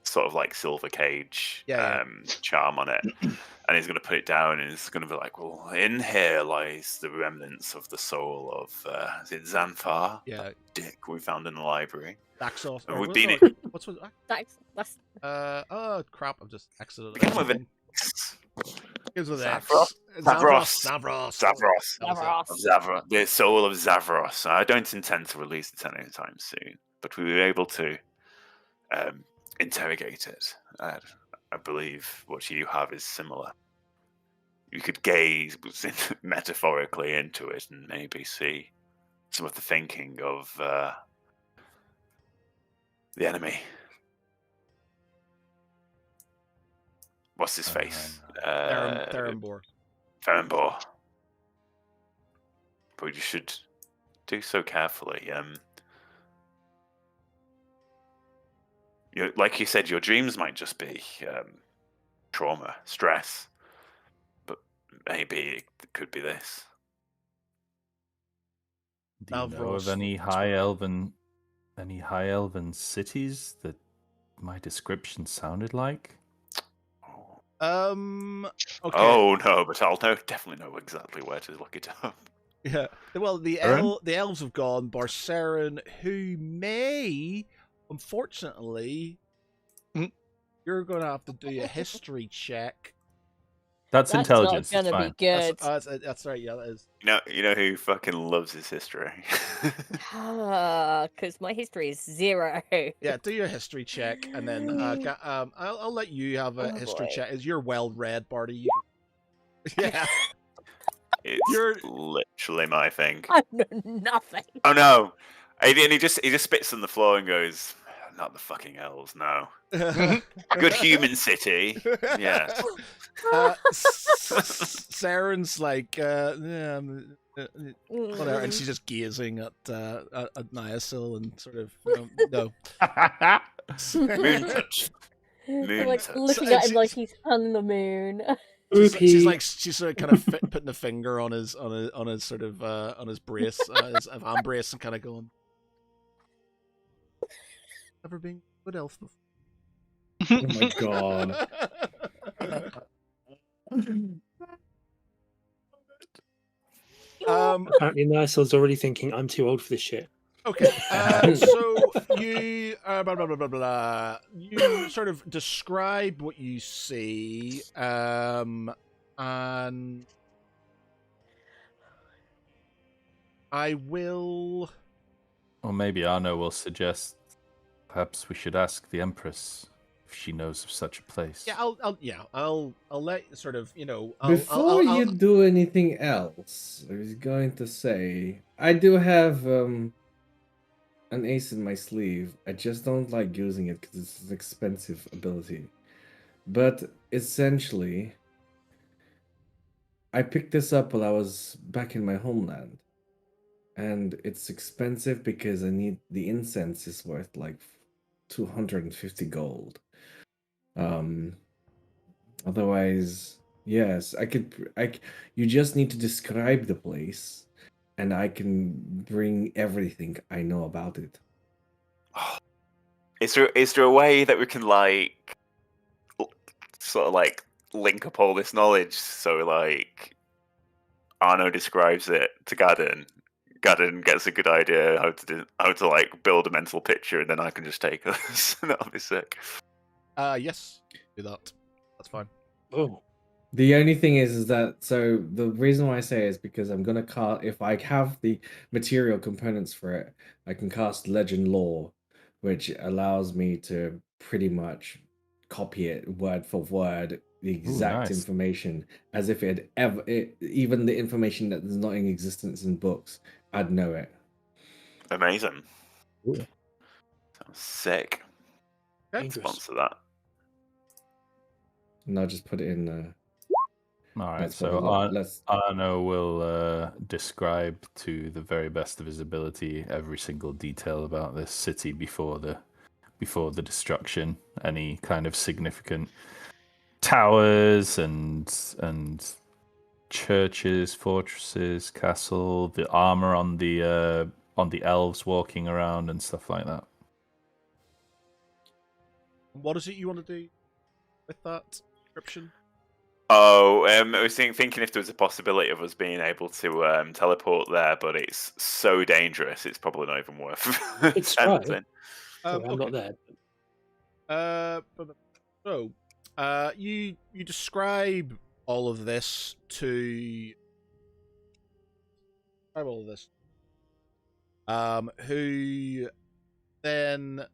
sort of like silver cage charm on it, and he's going to put it down, and he's going to be like, "Well, in here lies the remnants of the soul of is it Xanthar? Yeah. That dick we found in the library." Daxos. And or we've what's been it? What's That's oh crap! I've just exited. Begin with an Begins with X. Zavros. Zavros. Zavros, the soul of Zavros. I don't intend to release it anytime soon, but we were able to interrogate it. I believe what you have is similar. You could gaze metaphorically into it and maybe see some of the thinking of the enemy. What's his face? Therenbor. Ferenbor. But you should do so carefully. Like you said, your dreams might just be trauma, stress, but maybe it could be this. Do you know Davros. of any high elven cities that my description sounded like? Okay. Oh no, but I'll definitely know exactly where to look it up. Yeah. Well, the Aaron? the elves have gone. Barcerin, who may, unfortunately, you're going to have to do a history check. That's intelligence. Not It's gonna fine. be good. That's right. Yeah, that is. You know who fucking loves his history? Because my history is 0. Yeah, do your history check, and then I'll let you have a Oh, history boy. check. As you're well read, Barty. You... Yeah. It's You're- literally my thing. I know nothing. Oh no! And he just spits on the floor and goes, "Not the fucking elves, no. Good human city, yeah." Saren's like, whatever, and she's just gazing at Niasil and sort of, no. Moon touch. Moon Like touch. looking at him like he's on the moon. She's sort of kind of putting a finger on his sort of on his brace, his hand brace, and kind of going, "Never been good elf before." Oh my god. Apparently, Nicel's already thinking, I'm too old for this shit. Okay, so you blah, blah, blah, blah, blah. You sort of describe what you see, and I will. Or maybe Arno will suggest perhaps we should ask the Empress if she knows of such a place. Yeah, I'll let sort of Before you do anything else, I was going to say I do have an ace in my sleeve. I just don't like using it because it's an expensive ability. But essentially, I picked this up while I was back in my homeland. And it's expensive because I need the incense is worth like 250 gold. Um, Otherwise, yes, you just need to describe the place, and I can bring everything I know about it. Is there a way that we can like sort of like link up all this knowledge so like Arno describes it to Gadden. Gadden gets a good idea how to like build a mental picture, and then I can just take us. That'll be sick. Yes, do that. That's fine. Oh, The only thing is that so the reason why I say is because I'm gonna cast if I have the material components for it, I can cast Legend Lore, which allows me to pretty much copy it word for word, the exact nice. information as if even the information that is not in existence in books, I'd know it. Amazing. cool. Sounds sick. Dangerous. Sponsor that. And I'll just put it in. All right, Let's so probably let's. Arno will describe to the very best of his ability every single detail about this city before the destruction. Any kind of significant towers and churches, fortresses, castle, the armor on the elves walking around and stuff like that. What is it you want to do with that description? Oh, I was thinking if there was a possibility of us being able to teleport there, but it's so dangerous, it's probably not even worth It's right. attempting. Sorry, I'm Okay. not there. So, you describe all of this to who then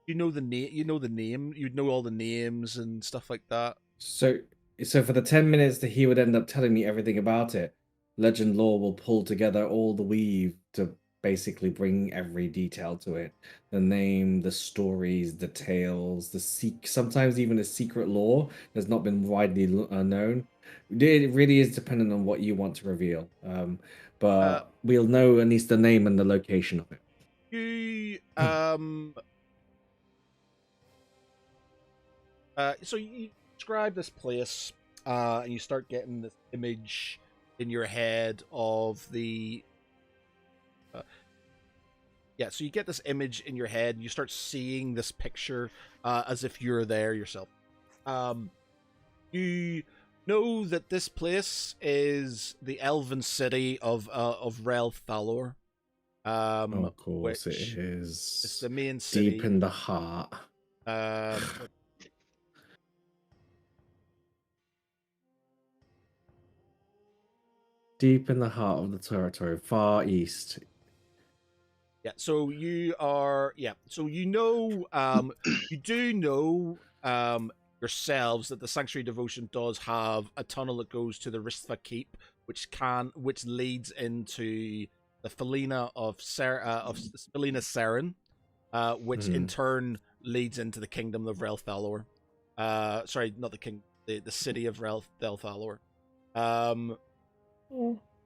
you know the name, you know all the names and stuff like that. So for the 10 minutes that he would end up telling me everything about it, Legend Lore will pull together all the weave to basically bring every detail to it. The name, the stories, the tales, sometimes even a secret lore that's not been widely known. It really is dependent on what you want to reveal. But we'll know at least the name and the location of it. You so you describe this place, and you start getting this image in your head of the. So you get this image in your head, and you start seeing this picture as if you're there yourself. You know that this place is the elven city of Rel Thalor. Of course, which it is. It's the main city. Deep in the heart. Deep in the heart of the territory, far east. Yeah, so you are. Yeah, so you know. You do know. Yourselves that the Sanctuary Devotion does have a tunnel that goes to the Ristva Keep, which leads into the Felina of Felina Seren, which in turn leads into the Kingdom of Rel Thalor. Sorry, not the king, the city of Rel Thalor.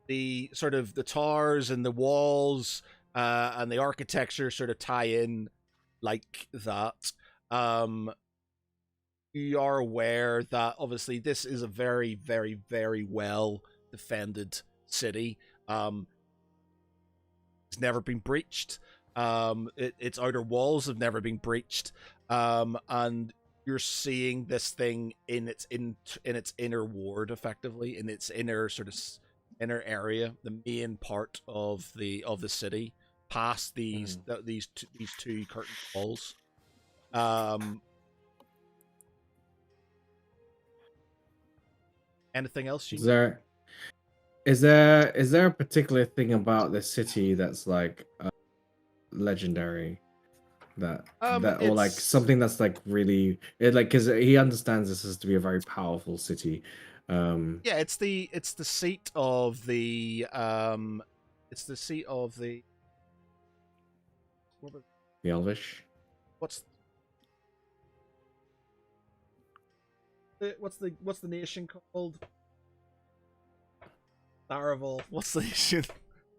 The sort of the towers and the walls and the architecture sort of tie in like that. You are aware that obviously this is a very, very, very well defended city. It's never been breached. Its outer walls have never been breached. And you're seeing this thing in its inner ward, effectively, in its inner sort of inner area, the main part of the city, past these two curtain walls. Anything else? Is there a particular thing about this city that's like legendary? That or like something that's like really because he understands this is to be a very powerful city. Yeah, it's the seat of the the Elvish. What's the nation called? Laravel. What's the nation?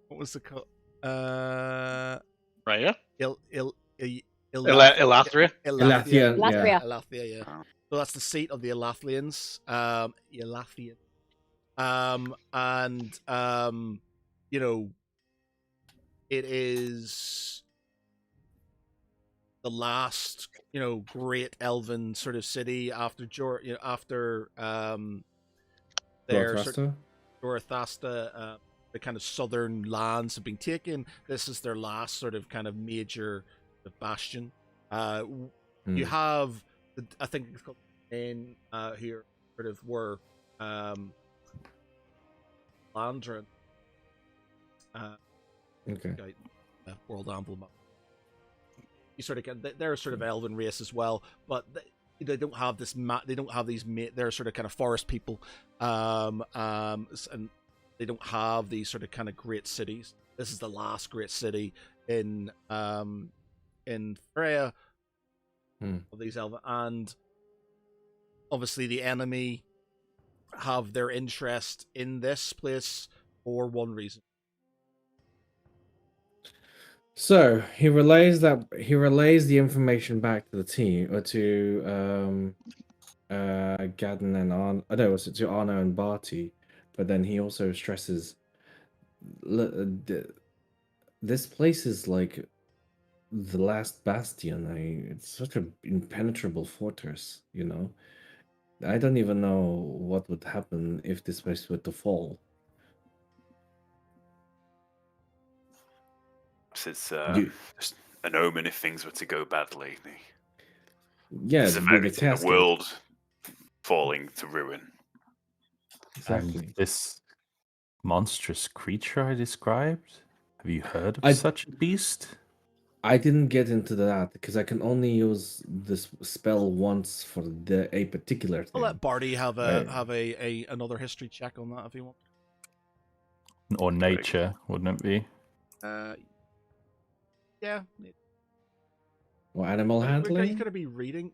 What was the called? Raya? Elathria? Elathia, yeah. Elathia, yeah. Oh. So that's the seat of the Elathlians. Elathian. And you know, it is the last, great elven sort of city after their sort of Zoroaster, the kind of southern lands have been taken. This is their last sort of kind of major bastion. You have, I think it's called in here, sort of were Landrin. Okay. World emblem. You sort of get, they're sort of elven race as well, but they don't have this. They don't have these. They're sort of kind of forest people, and they don't have these sort of kind of great cities. This is the last great city in Freya of these elven, and obviously the enemy have their interest in this place for one reason. So he relays the information back to the team, or to Gadden and Arno. No, was it to Arno and Barty? But then he also stresses, this place is like the last bastion. It's such an impenetrable fortress. I don't even know what would happen if this place were to fall. It's just an omen if things were to go badly. Yeah, It's a with very the the casket. world falling to ruin. Exactly. And this monstrous creature I described, have you heard of I- such a beast? I didn't get into that because I can only use this spell once for a particular I'll thing. let Barty have Right. another history check on that if you want. Or nature, wouldn't it be? Yeah. Or animal You handling. could be reading.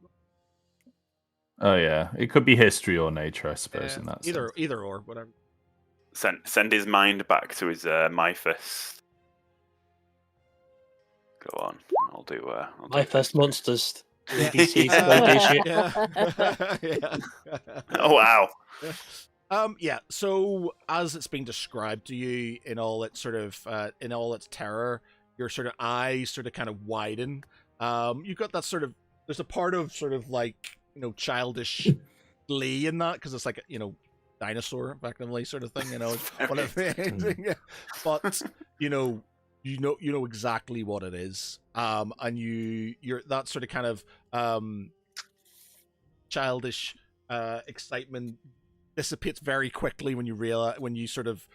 Oh yeah, it could be history or nature, I suppose. In that sense. Either or, whatever. Send his mind back to his my fist. Go on, I'll do. My first history. monsters. Yeah. DCs don't do shit. Yeah. Oh wow! Yeah. So as it's being described to you in all its terror, your sort of eyes sort of kind of widen. You've got that sort of. There's a part of sort of like childish glee in that because it's like dinosaur effectively sort of thing. But you know exactly what it is. And you're that sort of kind of childish excitement dissipates very quickly when you sort of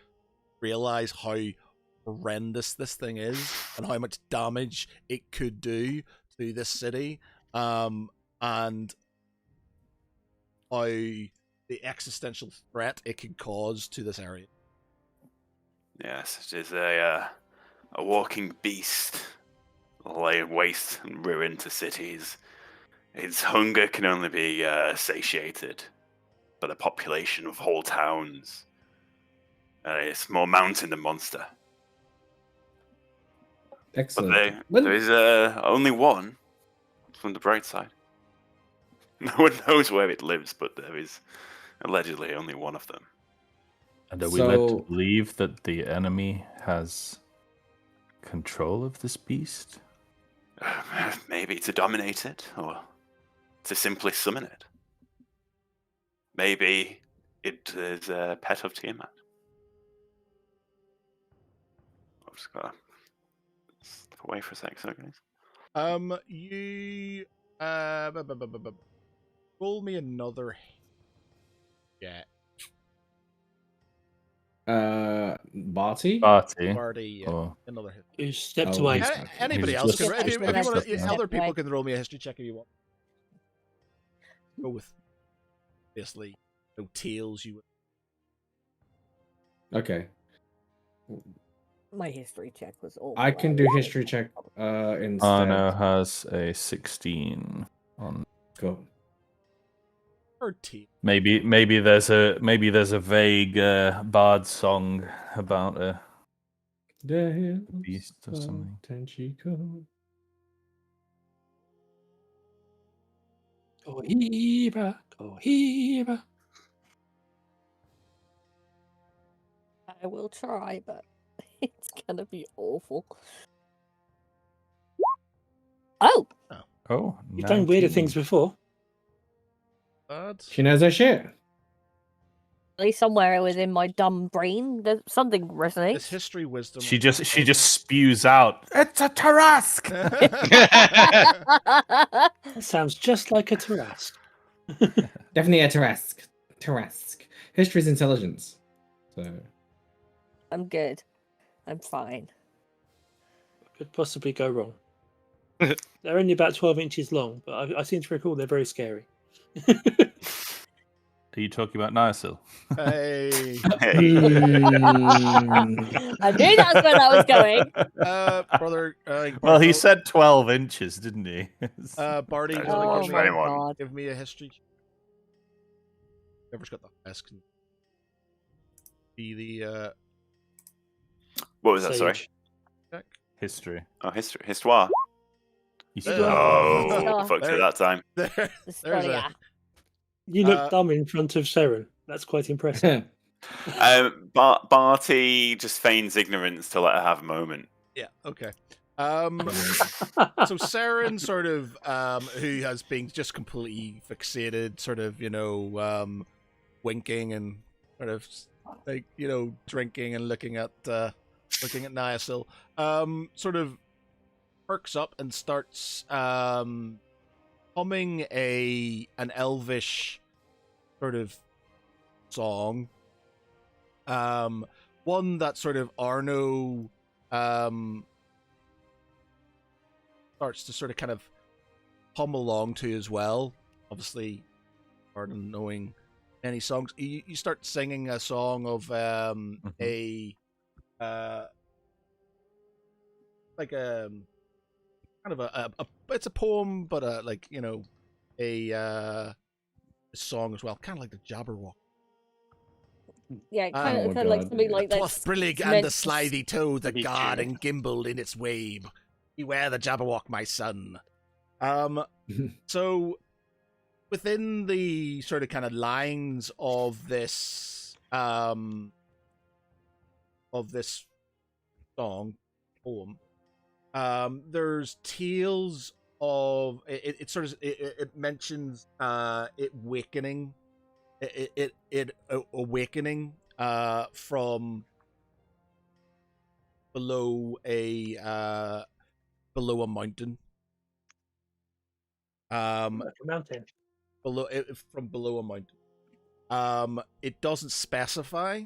realize how horrendous this thing is and how much damage it could do to this city, and how the existential threat it could cause to this area. Yes, it is a walking beast, laying waste and ruin to cities. Its hunger can only be satiated by the population of whole towns. It's more mountain than monster. Excellent. But there is only one from the bright side. No one knows where it lives, but there is allegedly only one of them. And are we led to So- believe that the enemy has control of this beast? Maybe to dominate it, or to simply summon it. Maybe it is a pet of Tiamat. I've just got to step away for a sec, so guys. You roll me another. Yeah, Barty? Barty. Barty. Or Another hit. Who stepped Oh, away? he's- Anybody he's else can. just- If you want he's to, other just people right. can roll me a history check if you want. Go with basically no tails. You. Okay. My history check was awful. I can do history check instead. Arno has a 16 on. Go. Or tail. Maybe there's a vague bard song about a There beast or something. Tenchiko. Cohiba, Cohiba. I will try, but it's gonna be awful. Oh, Oh, You've done weirder 19. things before. But She knows her shit. at least somewhere within my dumb brain, there's something this resonates. history wisdom. She just spews out. It's a Tarask. That sounds just like a Tarask. Definitely a Tarask. Tarask. History's intelligence. So I'm good. I'm fine. What could possibly go wrong? They're only about 12 inches long, but I seem to recall they're very scary. Are you talking about Niacil? Hey, I knew that's where that was going. brother. Well, he Bardo- said 12 inches, didn't he? Barty, That's do you what wanna Oh works for my anyone. god. give me a history? Whoever's got the best can be the What was that? Sorry. Sage. check. History. Oh, histoire. Histoire. Oh, Histoire. fucked it that time. There, The there's story, a You look Uh, dumb in front of Seren. That's quite impressive. Barty just feigns ignorance to let her have a moment. yeah. Okay. So Saren sort of who has been just completely fixated, sort of winking and sort of like drinking and looking at Niacil, sort of perks up and starts humming an elvish sort of song, one that sort of Arno starts to sort of kind of hum along to as well. Obviously, Arno knowing many songs, you start singing a song of a like a kind of a it's a poem, but a song as well, kind of like the Jabberwock. Yeah, Oh kind of my like God. something like that. Twas brillig and meant the to slithy toad that be guard true. and gimbled in its wabe. Beware the Jabberwock, my son. So within the sort of kind of lines of this song poem, there's tales of it sort of it mentions it awakening awakening from below a mountain, Like a mountain. from below a mountain. It doesn't specify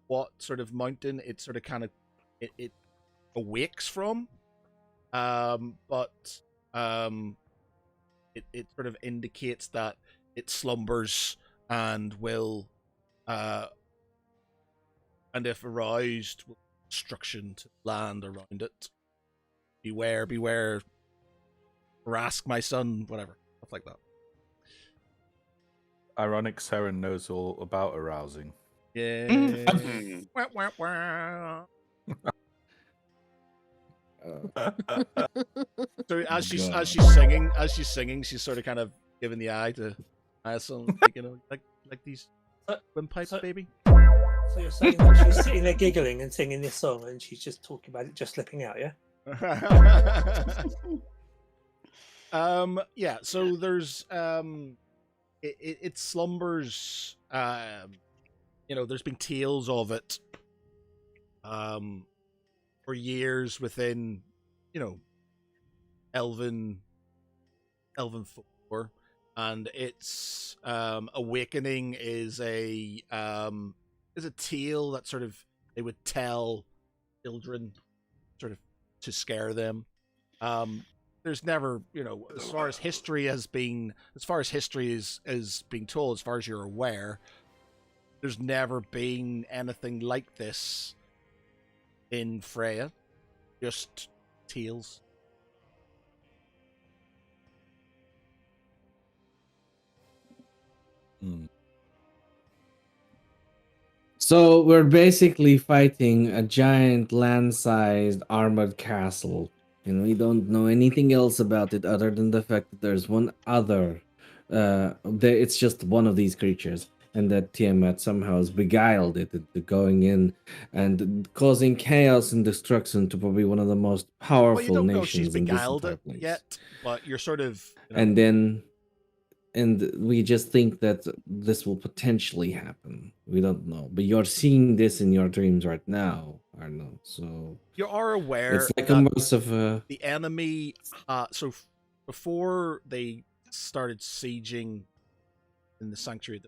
what sort of mountain it sort of kind of it awakes from, but it sort of indicates that it slumbers and will and if aroused will destruction to land around it. Beware, Rask, my son, whatever, stuff like that. Ironic Seren knows all about arousing. Yeah. Mm. Wah, wah, wah. So as she's singing, she's sort of kind of giving the eye to Addison, like these windpipes, so- baby. So you're saying that she's sitting there giggling and singing this song, and she's just talking about it just slipping out, yeah? Yeah. So there's it slumbers. There's been tales of it for years within elven folklore, and its awakening is a tale that sort of they would tell children sort of to scare them. There's never, as far as history is being told, as far as you're aware, there's never been anything like this in Freya. Just tales. So we're basically fighting a giant land-sized armored castle, and we don't know anything else about it other than the fact that there's one other it's just one of these creatures, and that Tiamat somehow has beguiled it into going in and causing chaos and destruction to probably one of the most Well, powerful you don't know if she's nations in this beguiled entire it place. yet, but you're sort of, And then, and we just think that this will potentially happen. We don't know, but you're seeing this in your dreams right now, Arno. So you are aware it's like that almost of a the enemy. Before they started sieging in the sanctuary,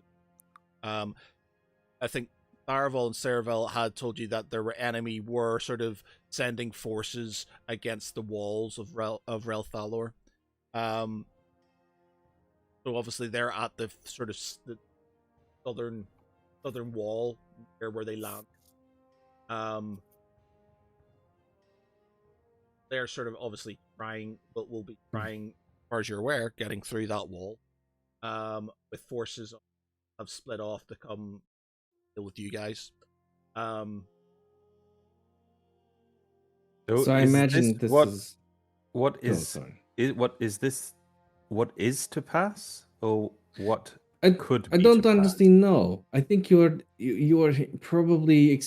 I think Laravel and Cerevel had told you that their enemy were sort of sending forces against the walls of Rel Thalor. So obviously they're at the sort of the southern wall where they land. They're sort of obviously trying, but will be trying, as far as you're aware, getting through that wall. With forces have split off to come deal with you guys. so So I is imagine this this is what oh, is sorry. what is this? What is to pass, or what I, could I be don't to pass? honestly know. I think you are probably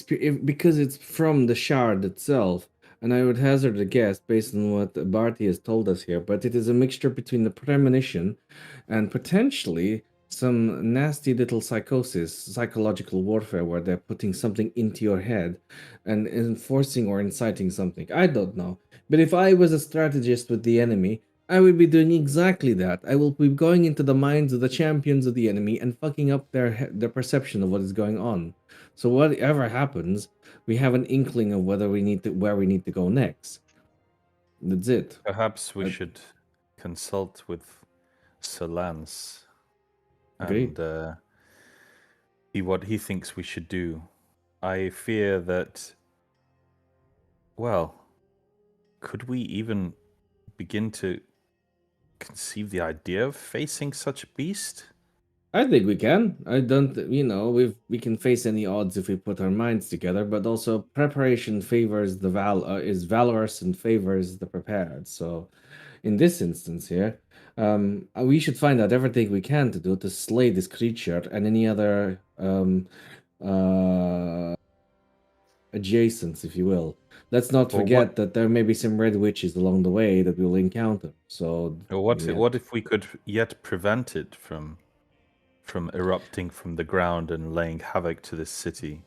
because it's from the shard itself, and I would hazard a guess based on what Barty has told us here. But it is a mixture between the premonition and potentially some nasty little psychosis, psychological warfare, where they're putting something into your head and enforcing or inciting something. I don't know. But if I was a strategist with the enemy, I will be doing exactly that. I will be going into the minds of the champions of the enemy and fucking up their perception of what is going on. So whatever happens, we have an inkling of where we need to go next. That's it. Perhaps we I- should consult with Solance Agreed. and see what he thinks we should do. I fear that, well, could we even begin to conceive the idea of facing such a beast? I think we can. I don't, we can face any odds if we put our minds together. But also, preparation favors is valorous and favors the prepared. So, in this instance here, we should find out everything we can to do to slay this creature and any other uh, adjacents, if you will. Let's not Or forget that there may be some red witches along the way that we'll encounter. So, Or what? yeah. What if we could yet prevent it from erupting from the ground and laying havoc to this city?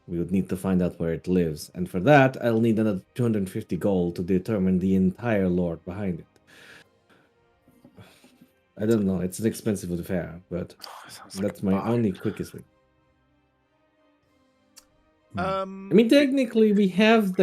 We would need to find out where it lives, and for that, I'll need another 250 gold to determine the entire lore behind it. I don't know, it's an expensive affair, but Oh, sounds like that's a my bargain. only quickest way. I Um, mean, technically, we have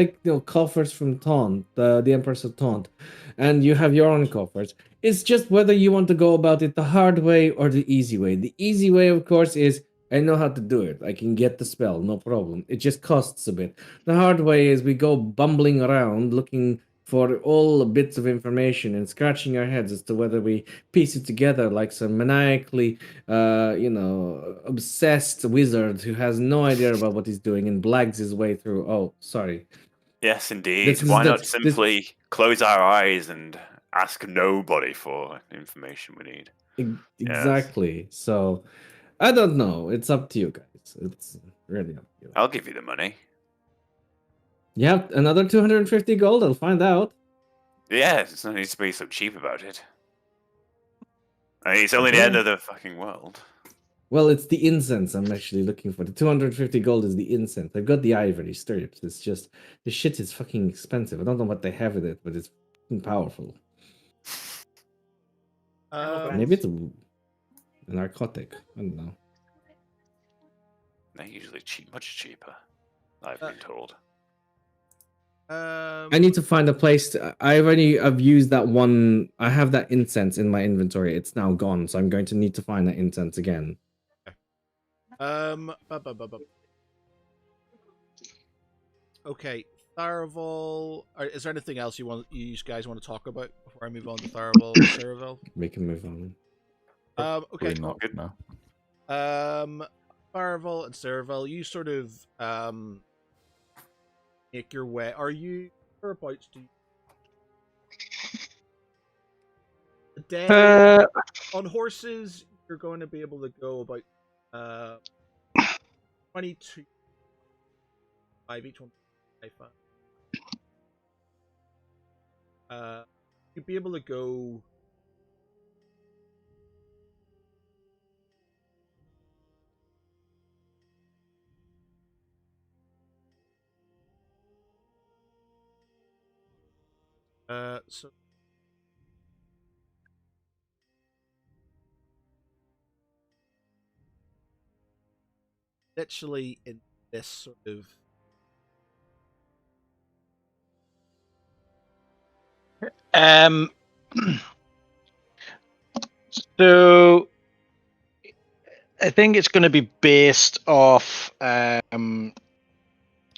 coffers from Taunt, the Empress of Taunt, and you have your own coffers. It's just whether you want to go about it the hard way or the easy way. The easy way, of course, is I know how to do it. I can get the spell, no problem. It just costs a bit. The hard way is we go bumbling around looking for all bits of information and scratching our heads as to whether we piece it together like some maniacally obsessed wizard who has no idea about what he's doing and blags his way through. Oh, sorry. Yes, indeed. This is Why not this simply close our eyes and ask nobody for the information we need? exactly. So I don't know. It's up to you guys. It's really up to you. I'll give you the money. Yeah, another 250 gold. I'll find out. Yes, it's no need to be so cheap about it. I mean, it's only the end Okay. of the fucking world. Well, it's the incense I'm actually looking for. The 250 gold is the incense. I've got the ivory strips. It's just the shit is fucking expensive. I don't know what they have with it, but it's fucking powerful. Maybe it's a narcotic. I don't know. They're usually much cheaper. I've been told. I need to find a place. I've used that one. I have that incense in my inventory. It's now gone, so I'm going to need to find that incense again. Okay, Tharavel. Is there anything else you guys want to talk about before I move on to Tharavel and Cerevel? We can move on. Okay. Probably not. No. Tharavel and Cerevel, you sort of make your way. Are you whereabouts? Do you... dead. On horses, you're going to be able to go about 22 5 each one. You'd be able to go. So literally in this sort of So I think it's going to be based off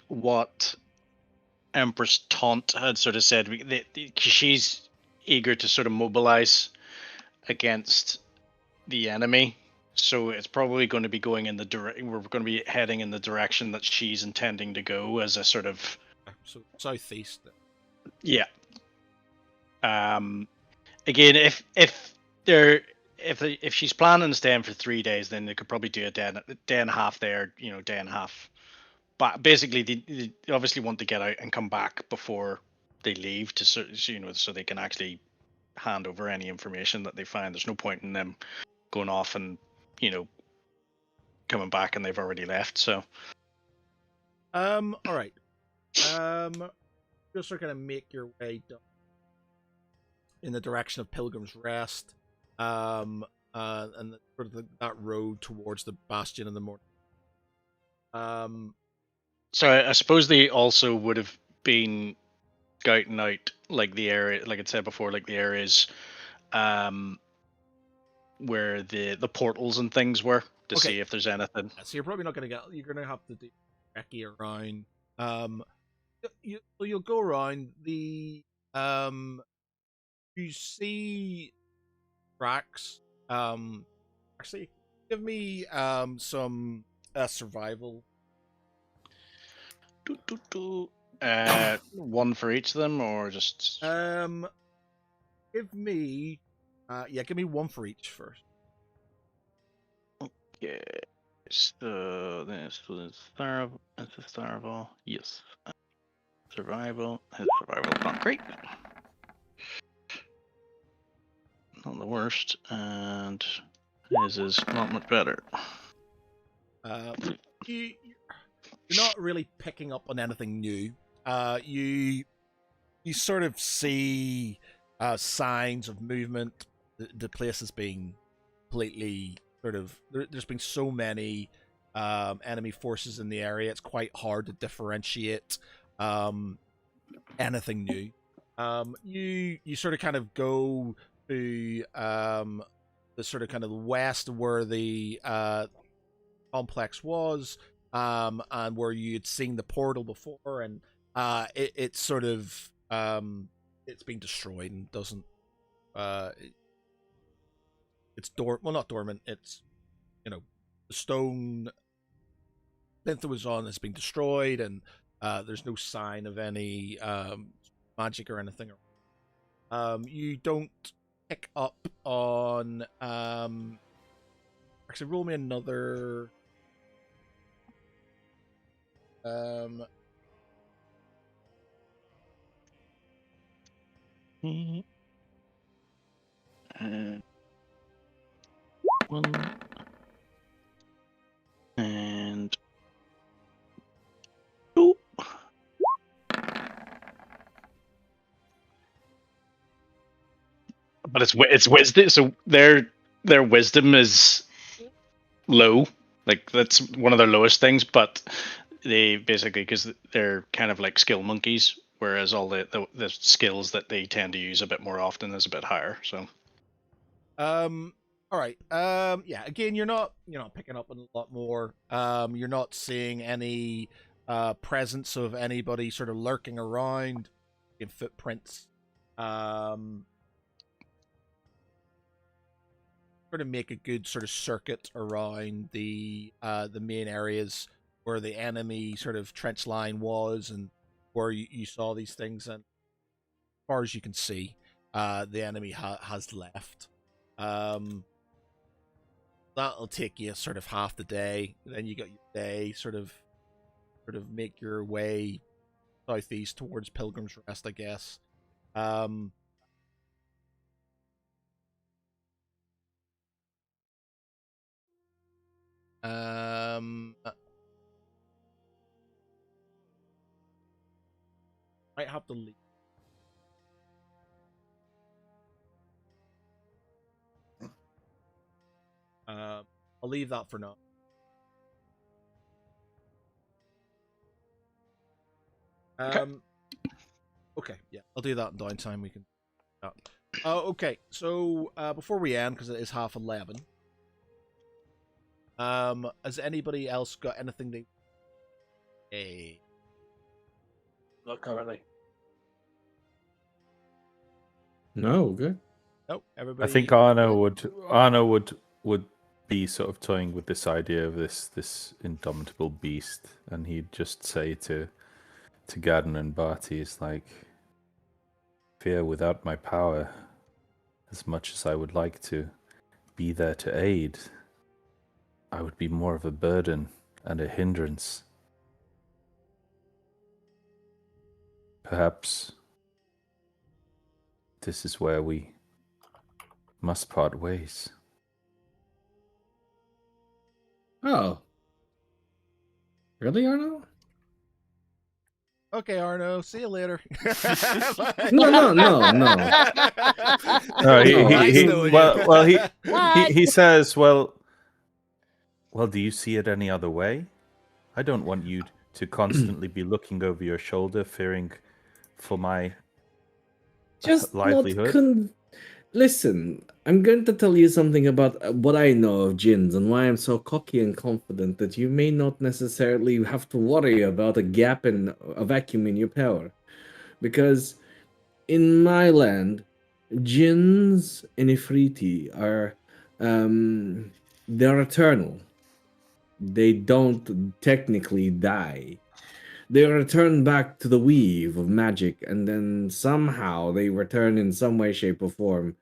what Empress Taunt had sort of said. She's eager to sort of mobilize against the enemy, so it's probably going to be going in the we're going to be heading in the direction that she's intending to go as a sort of southeast. Yeah. Again, if she's planning on staying for 3 days, then they could probably do a day and a half there, day and a half. But basically, they obviously want to get out and come back before they leave so they can actually hand over any information that they find. There's no point in them going off and coming back and they've already left. So, all right. Just sort of kind of make your way down in the direction of Pilgrim's Rest, and sort of that road towards the Bastion in the morning. So I suppose they also would have been scouting out like the area, like I said before, like the areas, where the portals and things were to see if there's anything. Yeah, so you're probably not going to get. You're going to have to do recce around. You'll go around the. You see tracks. Actually, give me some survival. One for each of them, or just give me give me one for each first. Okay, so this was survival. Yes, survival. His survival is not great, not the worst, and his is not much better. You're not really picking up on anything new. You sort of see signs of movement. The place is being completely sort of. There's been so many enemy forces in the area. It's quite hard to differentiate anything new. You sort of kind of go to the sort of kind of west where the complex was. And where you had seen the portal before, and it's sort of it's been destroyed and doesn't. It's not dormant. It's the stone plinth it was on has been destroyed, and there's no sign of any magic or anything. You don't pick up on. Actually, roll me another. One and two. But it's wisdom. So their wisdom is low. Like that's one of their lowest things. But they basically, because they're kind of like skill monkeys, whereas all the skills that they tend to use a bit more often is a bit higher. So, all right. Yeah. Again, you're not picking up on a lot more. You're not seeing any presence of anybody sort of lurking around in footprints. Sort of make a good sort of circuit around the main areas where the enemy sort of trench line was, and where you saw these things, and as far as you can see, the enemy has left. That'll take you sort of half the day. Then you got your day, sort of make your way southeast towards Pilgrim's Rest, I guess. Might have to leave. I'll leave that for now. Okay, yeah, I'll do that in downtime. We can. Okay, so before we end, because it is 11:30. Has anybody else got anything they? Hey. Not currently. No, good. No, everybody. I think Arno would be sort of toying with this idea of this indomitable beast, and he'd just say to Garden and Barty, "Is like, fear without my power, as much as I would like to be there to aid, I would be more of a burden and a hindrance. Perhaps this is where we must part ways." Oh. Really, Arno? Okay, Arno. See you later. No. No, No, he says, well, do you see it any other way? I don't want you to constantly be looking over your shoulder, fearing for my just livelihood. Listen, I'm going to tell you something about what I know of djinns and why I'm so cocky and confident that you may not necessarily have to worry about a gap in a vacuum in your power. Because in my land, djinns and ifriti are they're eternal. They don't technically die. They return back to the weave of magic, and then somehow they return in some way, shape, or form.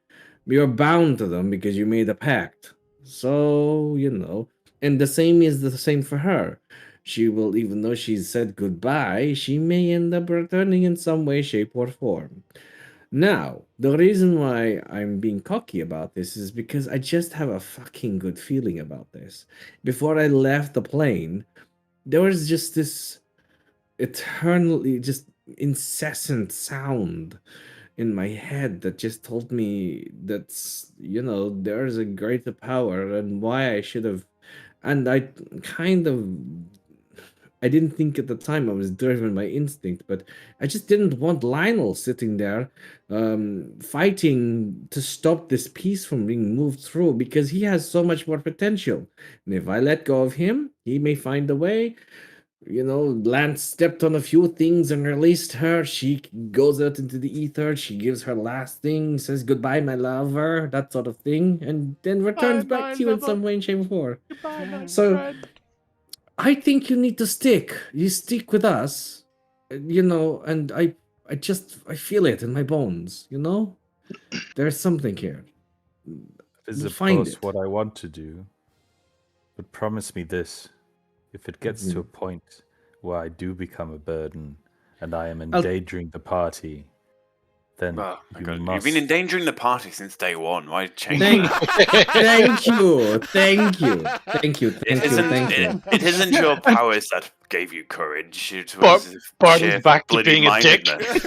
You're bound to them because you made a pact. So, And the same is the same for her. She will, even though she's said goodbye, she may end up returning in some way, shape, or form. Now, the reason why I'm being cocky about this is because I just have a fucking good feeling about this. Before I left the plane, there was just this eternally just incessant sound in my head that just told me that's there's a greater power and why I should have. And I didn't think at the time I was driven by instinct, but I just didn't want Lionel sitting there fighting to stop this piece from being moved through because he has so much more potential. And if I let go of him, he may find a way. Lance stepped on a few things and released her. She goes out into the ether. She gives her last thing, says goodbye, my lover, that sort of thing, and then returns back to you in some way, shape, or form. Goodbye, my So, friend. I think you need to stick. You stick with us, and I feel it in my bones. There's something here. This is We'll of find course it. what I want to do, but promise me this. If it gets to a point where I do become a burden and I am endangering the party, then Oh, my you God. must. You've been endangering the party since day one. Why change Thank that? you. It isn't your powers that gave you courage. It Bar- was Barty's sheer back to bloody being a dick. mindedness.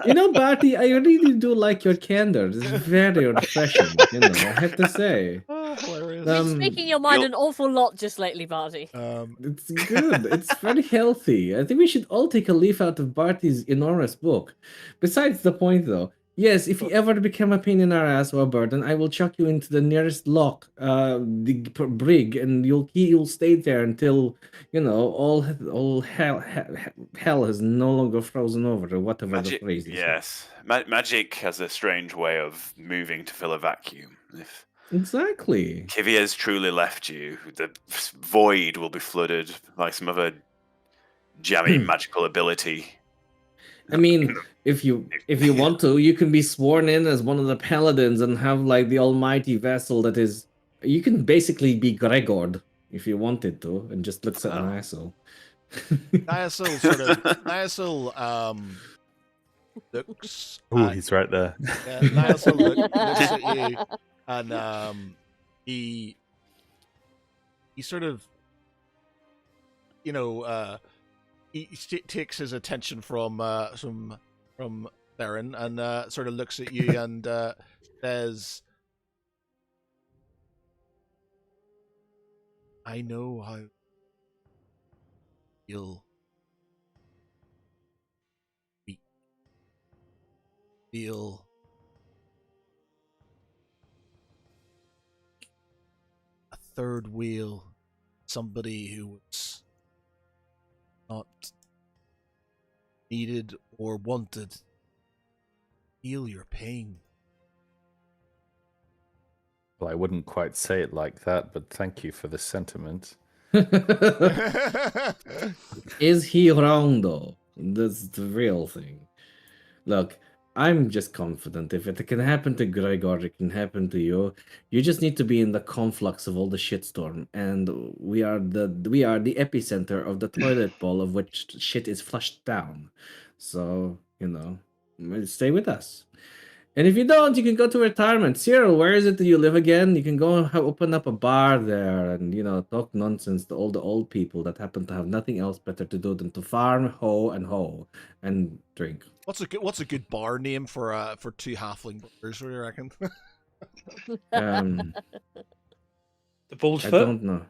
Thank you. Barty, I really do like your candor. It's very refreshing, I have to say. Hilarious. You've been speaking your mind you'll- an awful lot just lately, Barty. It's good. It's very healthy. I think we should all take a leaf out of Barty's enormous book. Besides the point, though, yes, if you ever become a pain in our ass or a burden, I will chuck you into the nearest lock, the brig, and you'll stay there until all hell has no longer frozen over, or whatever the phrase is. Yes, magic has a strange way of moving to fill a vacuum. If Exactly. Kivia's truly left you, the void will be flooded by some other jammy magical ability. I mean, if you want to, you can be sworn in as one of the paladins and have like the almighty vessel that is. You can basically be Gregord if you wanted to, and just looks at Niasil. Niasil looks. Oh, he's right there. Yeah, Niasil looks at you, and he sort of, you know, he takes his attention from Theron and sort of looks at you and says, "I know how you'll feel a third wheel, somebody who was not needed or wanted. Feel your pain." Well, I wouldn't quite say it like that, but thank you for the sentiment. Is he wrong though? That's the real thing. Look, I'm just confident if it can happen to Gregor, it can happen to you. You just need to be in the conflux of all the shitstorm, and we are the epicenter of the toilet bowl of which shit is flushed down. So, stay with us. And if you don't, you can go to retirement. Cyril, where is it that you live again? You can go and open up a bar there and, talk nonsense to all the old people that happen to have nothing else better to do than to farm, hoe, and drink. What's a good bar name for two halfling brothers? What do you reckon? The Bald I Foot? don't know.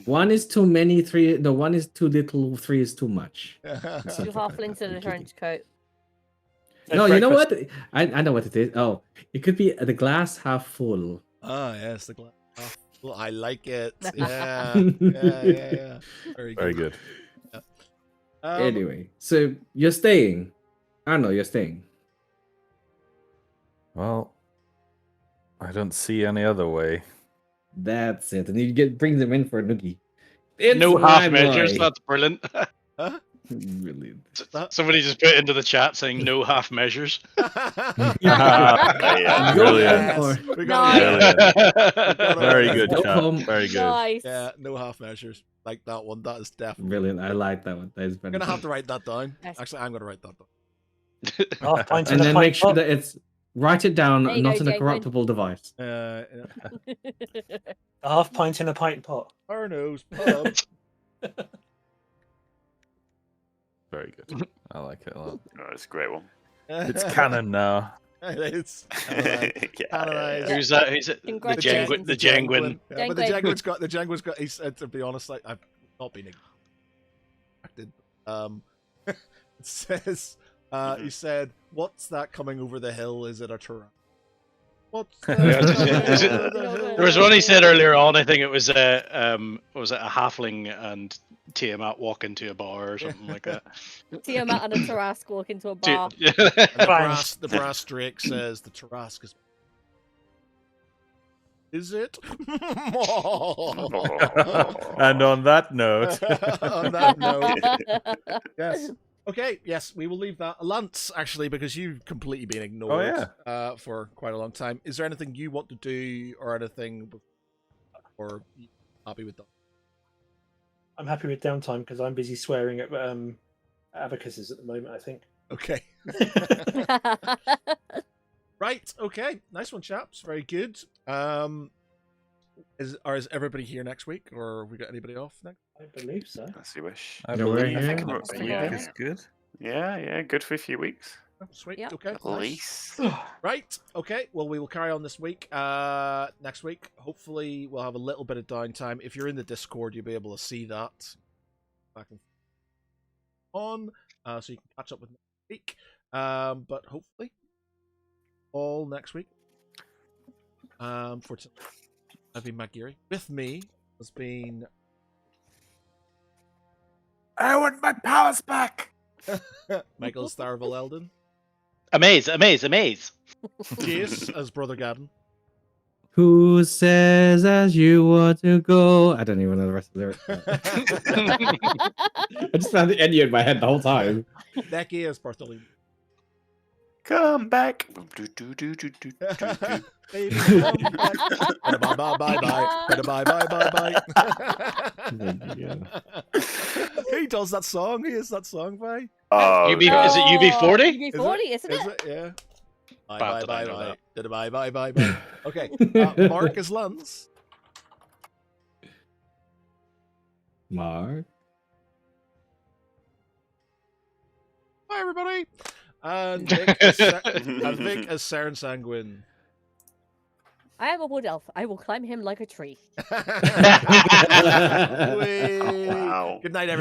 One is too many, one is too little, three is too much. Two halflings in a trench coat. No, you know what? I know what it is. Oh, it could be the glass half full. Ah, yes, the glass half full. I like it. Yeah. Very good. Yeah. Anyway, so you're staying. Arno, you're staying. Well, I don't see any other way. That's it. And you bring them in for a noogie. No my half measures. boy. That's brilliant. Huh? Brilliant. Somebody just put into the chat saying no half measures. Yeah, Go brilliant. on for- We got Brilliant. Very good, Go chat. home. Very good. Nice. Yeah, no half measures. Like that one. That is definitely. Brilliant. I like that one. That is I'm gonna have to write that down. Yes. Actually, I'm gonna write that down. Half pint in And a then pint make sure pot. that it's write it down, There you not go, in a Jacob. corruptible device. Yeah. A half pint in a pint pot. Arno's pub. Very good. I like it a lot. Oh, it's a great one. It's canon now. It's Yeah. Who's that? Who's it? The Congratulations. Janguin. Yeah, but the Janguin's got. He said, to be honest, like I've not been expected. It says, he said, "What's that coming over the hill? Is it a Turan?" What's that Yeah, coming over the hill? There was one he said earlier on. I think it was a halfling and Tiamat walk into a bar or something like that. Tiamat and a Tarask walk into a bar. And the brass drake says the Tarask is. Is it? And on that note, On that note, yes. Okay, yes, we will leave that. Lance, actually, because you've completely been ignored for quite a long time. Is there anything you want to do or anything, or you happy with that? I'm happy with downtime because I'm busy swearing at abacuses at the moment, I think. Okay. Right, okay. Nice one, chaps. Very good. Is everybody here next week, or have we got anybody off next? I believe so. As you wish. I Yeah, we're believe here. Next week, Yeah. yeah. is good. Yeah, good for a few weeks. Oh, sweet. Yep. Okay. At nice. least. Right. Okay. Well, we will carry on this week. Next week, hopefully, we'll have a little bit of downtime. If you're in the Discord, you'll be able to see that back and on, so you can catch up with next week. But hopefully, all next week. For tonight, I've been Matt Geary. With me has been I want my powers back. Michael Starville Eldon, Amaze. Jace as Brother Gavin, Who says as you want to go? I don't even know the rest of the lyrics. I just found the Enya in my head the whole time. Becky is Bartholomew. Come back. Baby, come back. Bye bye bye bye. Bye bye bye bye. He does that song. He is that song, bye. Oh, UB, God. is it UB40? UB40, isn't Is it? it? Yeah. Bye Bad bye that I bye know bye. that. Bye bye bye bye. Okay. Mark is Lance. Mark. Hi everybody. And Vic is Saren Sanguine. I am a wood elf. I will climb him like a tree. Whee! Wow. Good night, everyone.